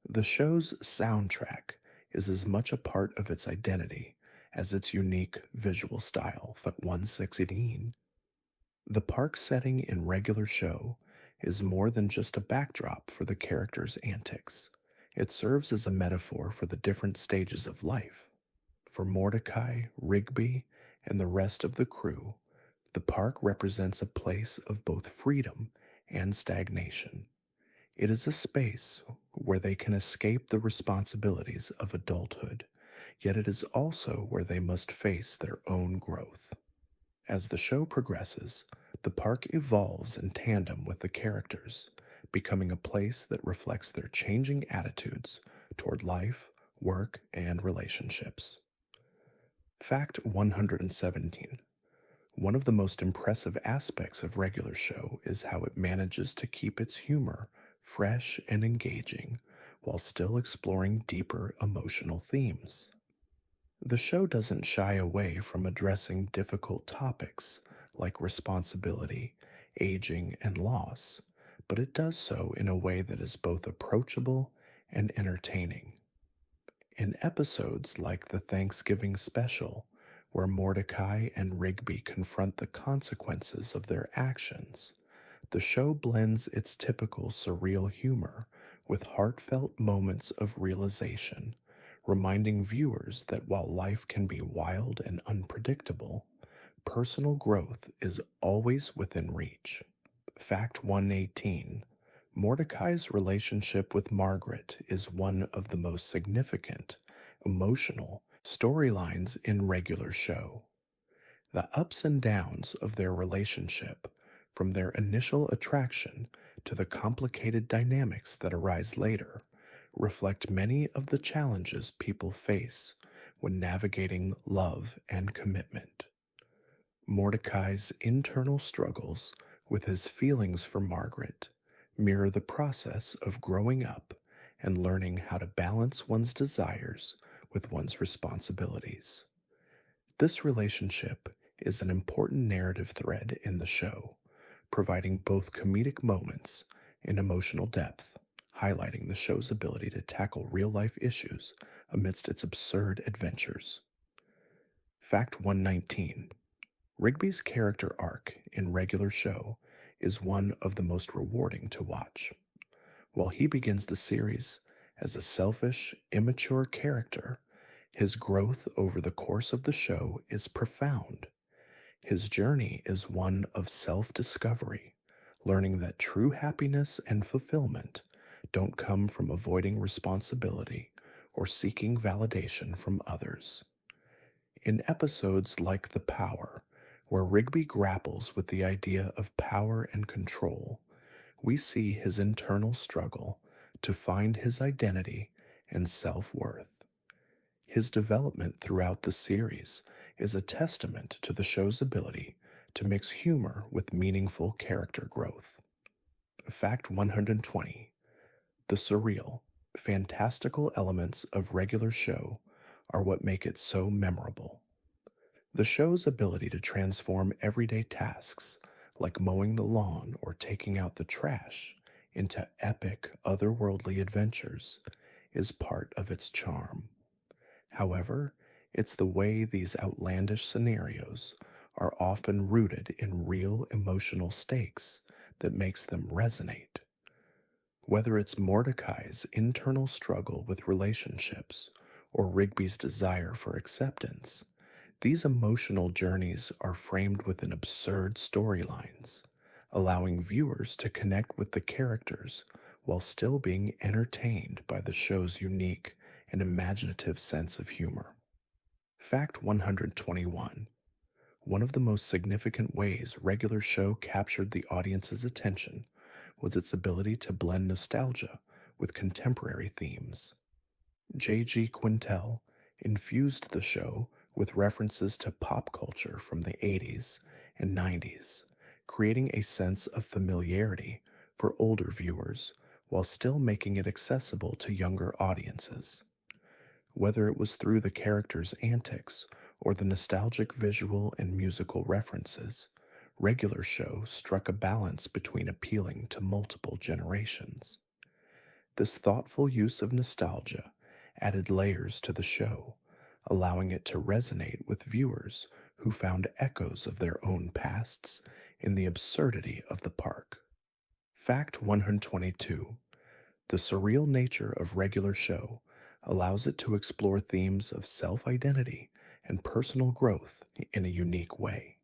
The show's soundtrack is as much a part of its identity as its unique visual style. Fact 116: the park setting in regular show is more than just a backdrop for the characters' antics. It serves as a metaphor for the different stages of life. For Mordecai, Rigby, and the rest of the crew, the park represents a place of both freedom and stagnation. It is a space where they can escape the responsibilities of adulthood, yet it is also where they must face their own growth. As the show progresses, the park evolves in tandem with the characters, becoming a place that reflects their changing attitudes toward life, work, and relationships. Fact 117: one of the most impressive aspects of regular show is how it manages to keep its humor fresh and engaging while still exploring deeper emotional themes. The show doesn't shy away from addressing difficult topics like responsibility, aging, and loss, but it does so in a way that is both approachable and entertaining. In episodes like the Thanksgiving special, where Mordecai and Rigby confront the consequences of their actions, the show blends its typical surreal humor with heartfelt moments of realization, reminding viewers that while life can be wild and unpredictable, personal growth is always within reach. Fact 118: Mordecai's relationship with Margaret is one of the most significant, emotional storylines in regular show. The ups and downs of their relationship, from their initial attraction to the complicated dynamics that arise later, reflect many of the challenges people face when navigating love and commitment. Mordecai's internal struggles with his feelings for Margaret mirror the process of growing up and learning how to balance one's desires with one's responsibilities. This relationship is an important narrative thread in the show, providing both comedic moments and emotional depth, highlighting the show's ability to tackle real life issues amidst its absurd adventures. Fact 119: Rigby's character arc in regular show is one of the most rewarding to watch. While he begins the series as a selfish, immature character, his growth over the course of the show is profound. His journey is one of self discovery, learning that true happiness and fulfillment don't come from avoiding responsibility or seeking validation from others. In episodes like The Power, where Rigby grapples with the idea of power and control, we see his internal struggle to find his identity and self worth. His development throughout the series is a testament to the show's ability to mix humor with meaningful character growth. Fact 120: the surreal, fantastical elements of regular show are what make it so memorable. The show's ability to transform everyday tasks, like mowing the lawn or taking out the trash, into epic, otherworldly adventures is part of its charm. However, it's the way these outlandish scenarios are often rooted in real emotional stakes that makes them resonate. Whether it's Mordecai's internal struggle with relationships or Rigby's desire for acceptance, these emotional journeys are framed within absurd storylines, allowing viewers to connect with the characters while still being entertained by the show's unique and imaginative sense of humor. Fact 121: one of the most significant ways regular show captured the audience's attention was its ability to blend nostalgia with contemporary themes. J.G. Quintel infused the show with references to pop culture from the 80s and 90s, creating a sense of familiarity for older viewers while still making it accessible to younger audiences. Whether it was through the characters' antics or the nostalgic visual and musical references, regular show struck a balance between appealing to multiple generations. This thoughtful use of nostalgia added layers to the show, allowing it to resonate with viewers who found echoes of their own pasts in the absurdity of the park. Fact 122: the surreal nature of regular show allows it to explore themes of self identity and personal growth in a unique way.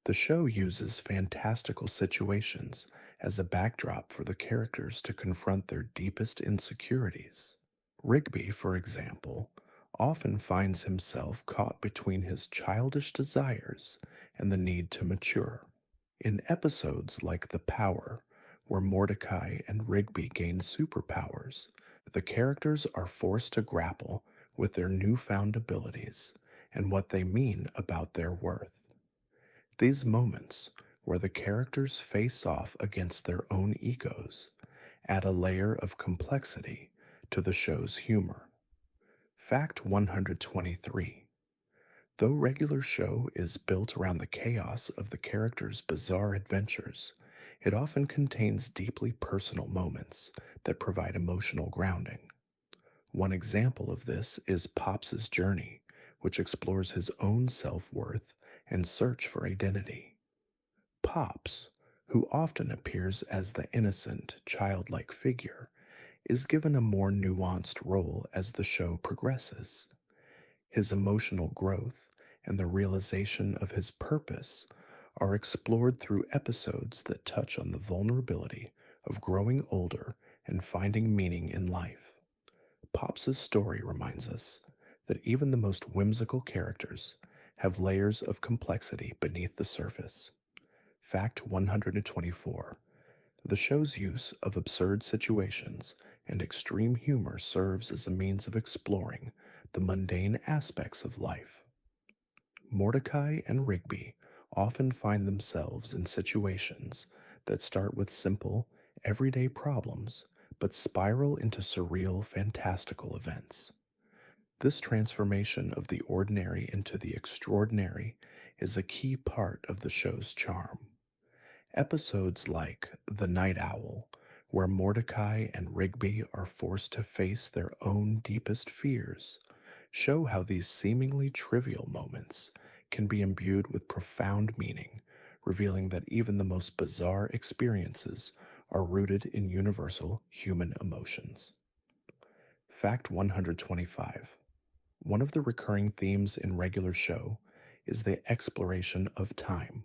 The show uses fantastical situations as a backdrop for the characters to confront their deepest insecurities. Rigby, for example, often finds himself caught between his childish desires and the need to mature. In episodes like The Power, where Mordecai and Rigby gain superpowers, the characters are forced to grapple with their newfound abilities and what they mean about their worth. These moments, where the characters face off against their own egos, add a layer of complexity to the show's humor. Fact 123: though regular show is built around the chaos of the characters' bizarre adventures, it often contains deeply personal moments that provide emotional grounding. One example of this is Pops's journey, which explores his own self-worth and search for identity. Pops, who often appears as the innocent, childlike figure, is given a more nuanced role as the show progresses. His emotional growth and the realization of his purpose are explored through episodes that touch on the vulnerability of growing older and finding meaning in life. Pops's story reminds us that even the most whimsical characters have layers of complexity beneath the surface. Fact 124: the show's use of absurd situations and extreme humor serves as a means of exploring the mundane aspects of life. Mordecai and Rigby often find themselves in situations that start with simple, everyday problems but spiral into surreal, fantastical events. This transformation of the ordinary into the extraordinary is a key part of the show's charm. Episodes like The Night Owl, where Mordecai and Rigby are forced to face their own deepest fears, show how these seemingly trivial moments can be imbued with profound meaning, revealing that even the most bizarre experiences are rooted in universal human emotions. Fact 125: one of the recurring themes in regular show is the exploration of time,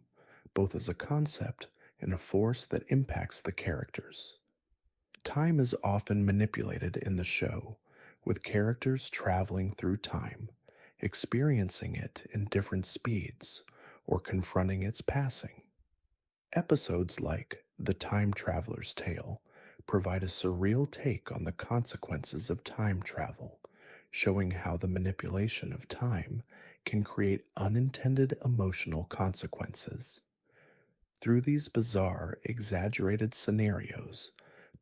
both as a concept and a force that impacts the characters. Time is often manipulated in the show, with characters traveling through time, experiencing it in different speeds, or confronting its passing. Episodes like The Time Traveler's Tale provide a surreal take on the consequences of time travel, showing how the manipulation of time can create unintended emotional consequences. Through these bizarre, exaggerated scenarios,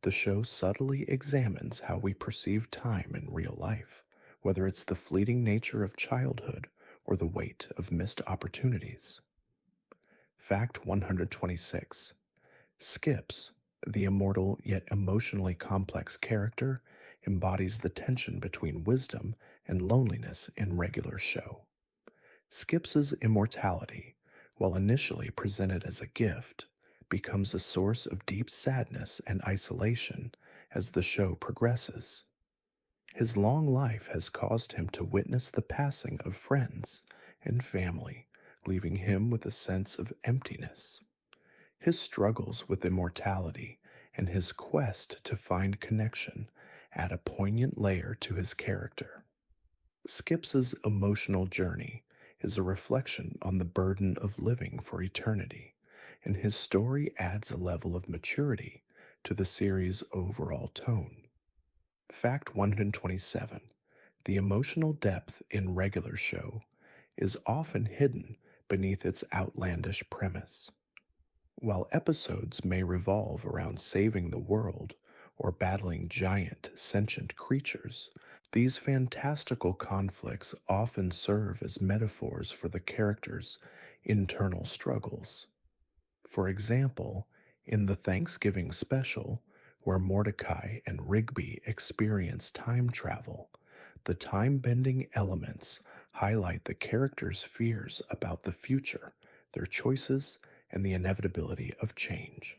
the show subtly examines how we perceive time in real life, whether it's the fleeting nature of childhood or the weight of missed opportunities. Fact 126: Skips, the immortal yet emotionally complex character, embodies the tension between wisdom and loneliness in regular show. Skips's immortality, while initially presented as a gift, becomes a source of deep sadness and isolation as the show progresses. His long life has caused him to witness the passing of friends and family, leaving him with a sense of emptiness. His struggles with immortality and his quest to find connection add a poignant layer to his character. Skips's emotional journey is a reflection on the burden of living for eternity, and his story adds a level of maturity to the series' overall tone. Fact 127: The emotional depth in regular show is often hidden beneath its outlandish premise. While episodes may revolve around saving the world or battling giant sentient creatures, these fantastical conflicts often serve as metaphors for the characters' internal struggles. For example, in the Thanksgiving special, where Mordecai and Rigby experience time travel, the time bending elements highlight the characters' fears about the future, their choices, and the inevitability of change.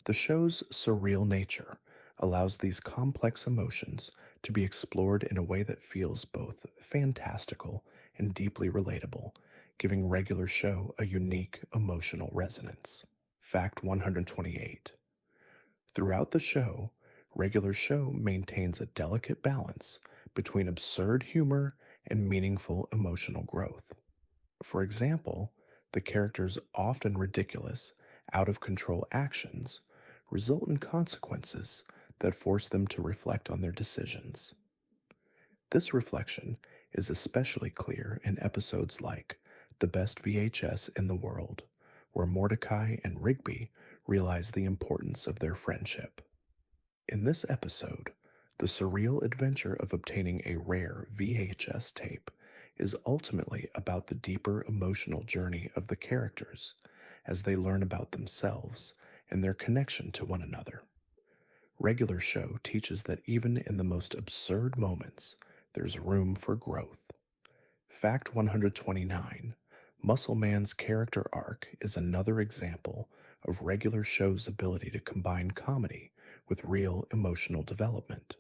The show's surreal nature allows these complex emotions to be explored in a way that feels both fantastical and deeply relatable, giving regular show a unique emotional resonance. Fact 128: Throughout the show, regular show maintains a delicate balance between absurd humor and meaningful emotional growth. For example, the characters' often ridiculous, out of control actions result in consequences that force them to reflect on their decisions. This reflection is especially clear in episodes like The Best VHS in the World, where Mordecai and Rigby realize the importance of their friendship. In this episode, the surreal adventure of obtaining a rare VHS tape is ultimately about the deeper emotional journey of the characters as they learn about themselves and their connection to one another. Regular show teaches that even in the most absurd moments, there's room for growth. Fact 129: Muscle Man's character arc is another example of regular show's ability to combine comedy with real emotional development.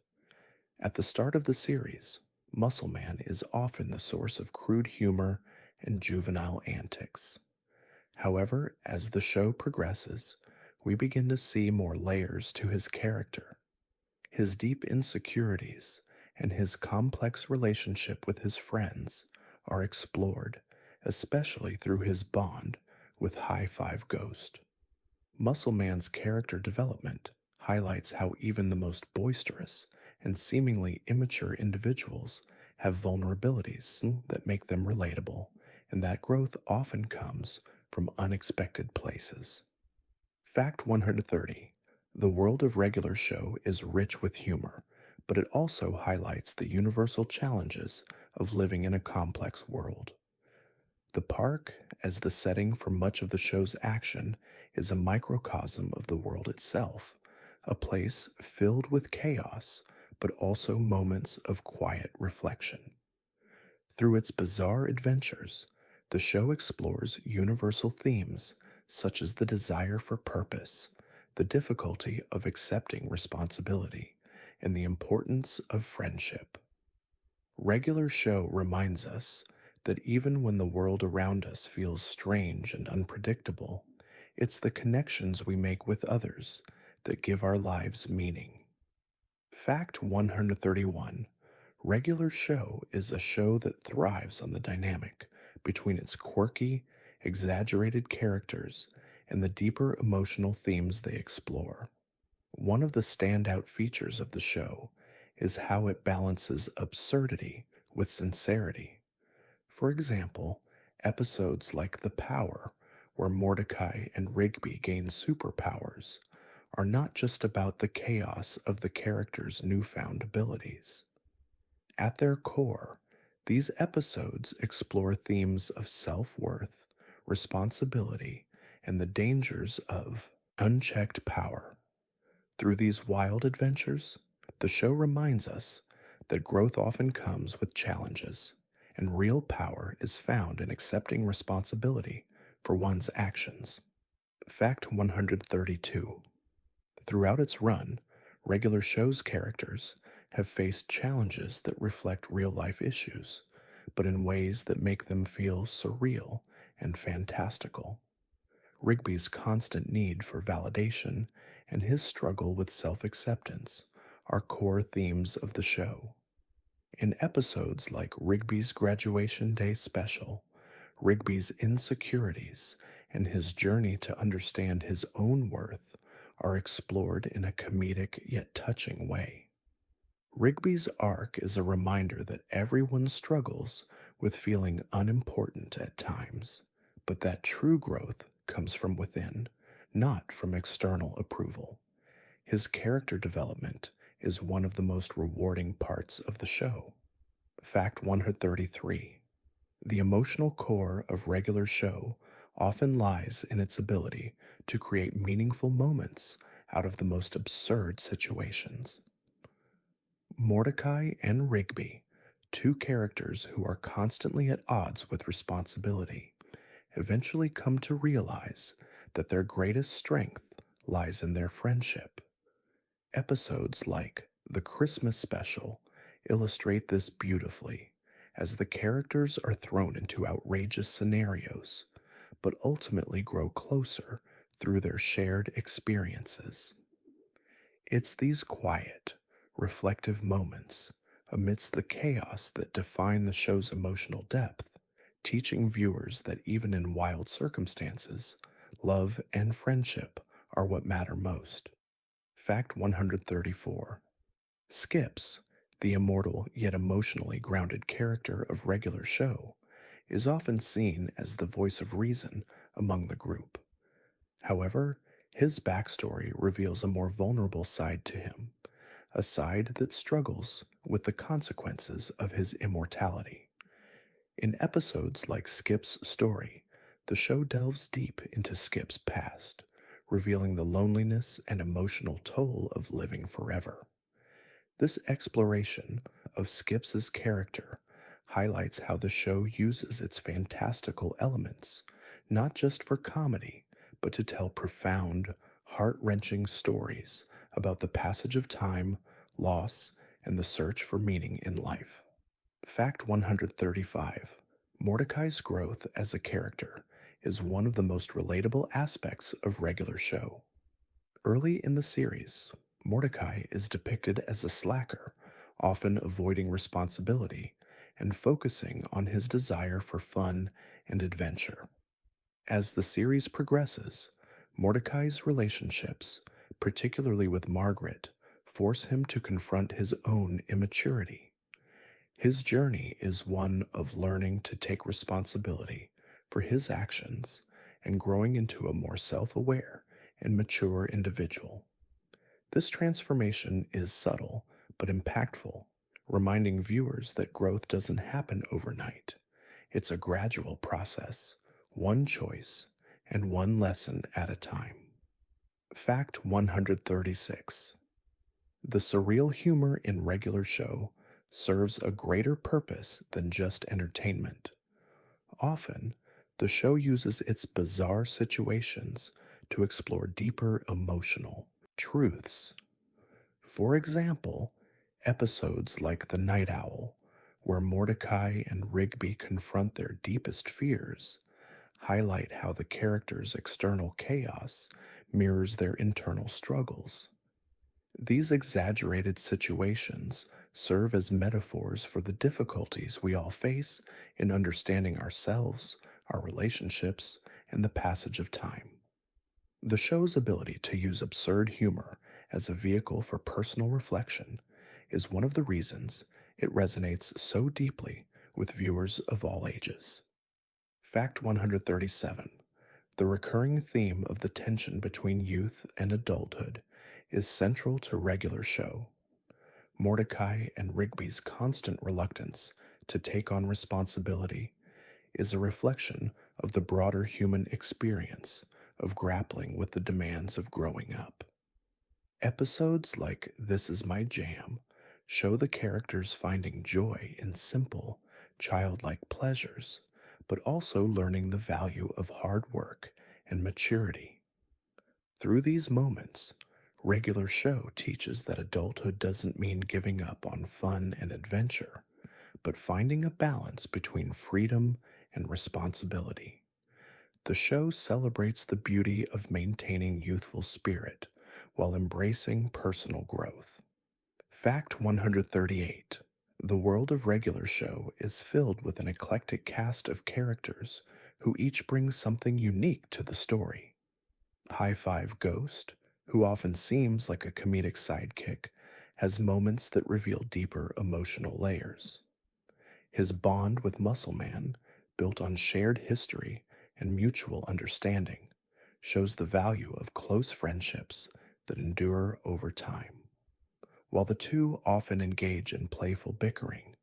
At the start of the series, Muscle Man is often the source of crude humor and juvenile antics. However, as the show progresses, we begin to see more layers to his character. His deep insecurities and his complex relationship with his friends are explored, especially through his bond with High Five Ghost. Muscle Man's character development highlights how even the most boisterous and seemingly immature individuals have vulnerabilities that make them relatable, and that growth often comes from unexpected places. Fact 130: The world of regular show is rich with humor, but it also highlights the universal challenges of living in a complex world. The park, as the setting for much of the show's action, is a microcosm of the world itself, a place filled with chaos, but also moments of quiet reflection. Through its bizarre adventures, the show explores universal themes such as the desire for purpose, the difficulty of accepting responsibility, and the importance of friendship. Regular show reminds us that even when the world around us feels strange and unpredictable, It's the connections we make with others that give our lives meaning. Fact 131: Regular Show is a show that thrives on the dynamic between its quirky, exaggerated characters and the deeper emotional themes they explore. One of the standout features of the show is how it balances absurdity with sincerity. For example, episodes like The Power, where Mordecai and Rigby gain superpowers, are not just about the chaos of the characters' newfound abilities. At their core, these episodes explore themes of self worth, responsibility, and the dangers of unchecked power. Through these wild adventures, the show reminds us that growth often comes with challenges, and real power is found in accepting responsibility for one's actions. Fact 132: Throughout its run, Regular Show's characters have faced challenges that reflect real life issues, but in ways that make them feel surreal and fantastical. Rigby's constant need for validation and his struggle with self acceptance are core themes of the show. In episodes like Rigby's Graduation Day Special, Rigby's insecurities and his journey to understand his own worth are explored in a comedic yet touching way. Rigby's arc is a reminder that everyone struggles with feeling unimportant at times, but that true growth comes from within, not from external approval. His character development is one of the most rewarding parts of the show. Fact 133: The emotional core of Regular Show often lies in its ability to create meaningful moments out of the most absurd situations. Mordecai and Rigby, two characters who are constantly at odds with responsibility, eventually come to realize that their greatest strength lies in their friendship. Episodes like the Christmas Special illustrate this beautifully, as the characters are thrown into outrageous scenarios, but ultimately grow closer through their shared experiences. It's these quiet, reflective moments amidst the chaos that define the show's emotional depth, teaching viewers that even in wild circumstances, love and friendship are what matter most. Fact 134: Skips, the immortal yet emotionally grounded character of Regular Show, is often seen as the voice of reason among the group. However, his backstory reveals a more vulnerable side to him, a side that struggles with the consequences of his immortality. In episodes like Skip's story, the show delves deep into Skip's past, revealing the loneliness and emotional toll of living forever. This exploration of Skip's character highlights how the show uses its fantastical elements, not just for comedy, but to tell profound, heart wrenching stories about the passage of time, loss, and the search for meaning in life. Fact 135: Mordecai's growth as a character is one of the most relatable aspects of Regular Show. Early in the series, Mordecai is depicted as a slacker, often avoiding responsibility and focusing on his desire for fun and adventure. As the series progresses, Mordecai's relationships, particularly with Margaret, force him to confront his own immaturity. His journey is one of learning to take responsibility for his actions and growing into a more self aware and mature individual. This transformation is subtle but impactful, reminding viewers that growth doesn't happen overnight. It's a gradual process, one choice, and one lesson at a time. Fact 136: The surreal humor in Regular Show serves a greater purpose than just entertainment. Often, the show uses its bizarre situations to explore deeper emotional truths. For example, episodes like The Night Owl, where Mordecai and Rigby confront their deepest fears, highlight how the characters' external chaos mirrors their internal struggles. These exaggerated situations serve as metaphors for the difficulties we all face in understanding ourselves, our relationships, and the passage of time. The show's ability to use absurd humor as a vehicle for personal reflection is one of the reasons it resonates so deeply with viewers of all ages. Fact 137: the recurring theme of the tension between youth and adulthood is central to regular show. Mordecai and Rigby's constant reluctance to take on responsibility is a reflection of the broader human experience of grappling with the demands of growing up. Episodes like This Is My Jam show the characters finding joy in simple, childlike pleasures, but also learning the value of hard work and maturity. Through these moments, regular show teaches that adulthood doesn't mean giving up on fun and adventure, but finding a balance between freedom and responsibility. The show celebrates the beauty of maintaining youthful spirit while embracing personal growth. Fact 138: the world of regular show is filled with an eclectic cast of characters who each bring something unique to the story. High Five Ghost, who often seems like a comedic sidekick, has moments that reveal deeper emotional layers. His bond with Muscle Man, built on shared history and mutual understanding, shows the value of close friendships that endure over time. While the two often engage in playful bickering,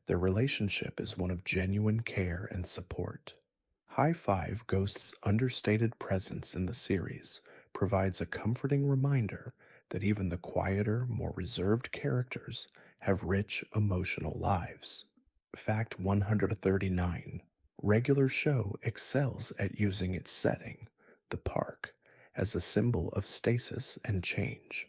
their relationship is one of genuine care and support. High Five Ghost's understated presence in the series provides a comforting reminder that even the quieter, more reserved characters have rich emotional lives. Fact 139: regular show excels at using its setting, the park, as a symbol of stasis and change.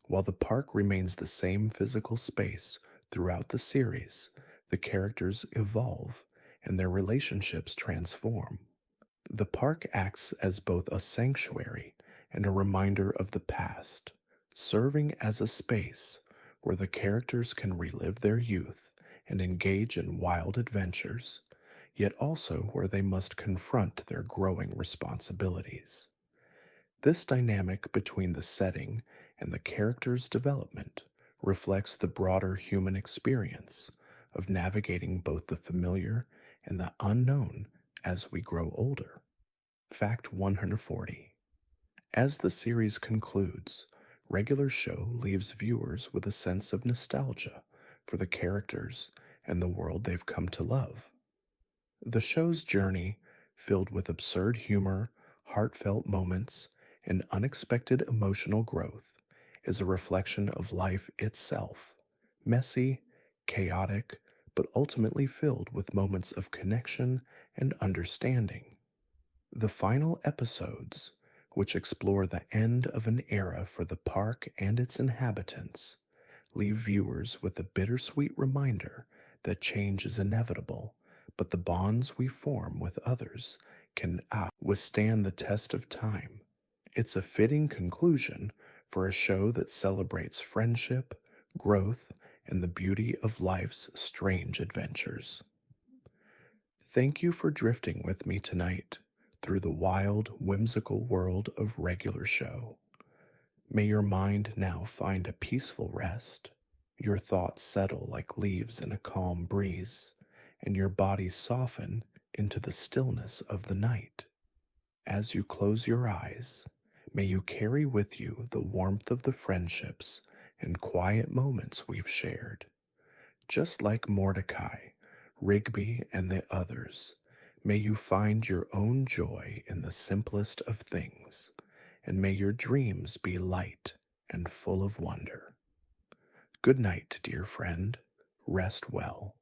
While the park remains the same physical space throughout the series, the characters evolve and their relationships transform. The park acts as both a sanctuary and a reminder of the past, serving as a space where the characters can relive their youth and engage in wild adventures, yet also where they must confront their growing responsibilities. This dynamic between the setting and the character's development reflects the broader human experience of navigating both the familiar and the unknown as we grow older. Fact 140: as the series concludes, regular show leaves viewers with a sense of nostalgia for the characters and the world they've come to love. The show's journey, filled with absurd humor, heartfelt moments, and unexpected emotional growth, is a reflection of life itself, messy, chaotic, but ultimately filled with moments of connection and understanding. The final episodes, which explore the end of an era for the park and its inhabitants, leave viewers with a bittersweet reminder that change is inevitable, but the bonds we form with others can withstand the test of time. It's a fitting conclusion for a show that celebrates friendship, growth, and the beauty of life's strange adventures. Thank you for drifting with me tonight through the wild, whimsical world of regular show. May your mind now find a peaceful rest, your thoughts settle like leaves in a calm breeze, and your body soften into the stillness of the night. As you close your eyes, may you carry with you the warmth of the friendships and quiet moments we've shared. Just like Mordecai, Rigby, and the others, may you find your own joy in the simplest of things, and may your dreams be light and full of wonder. Good night, dear friend. Rest well.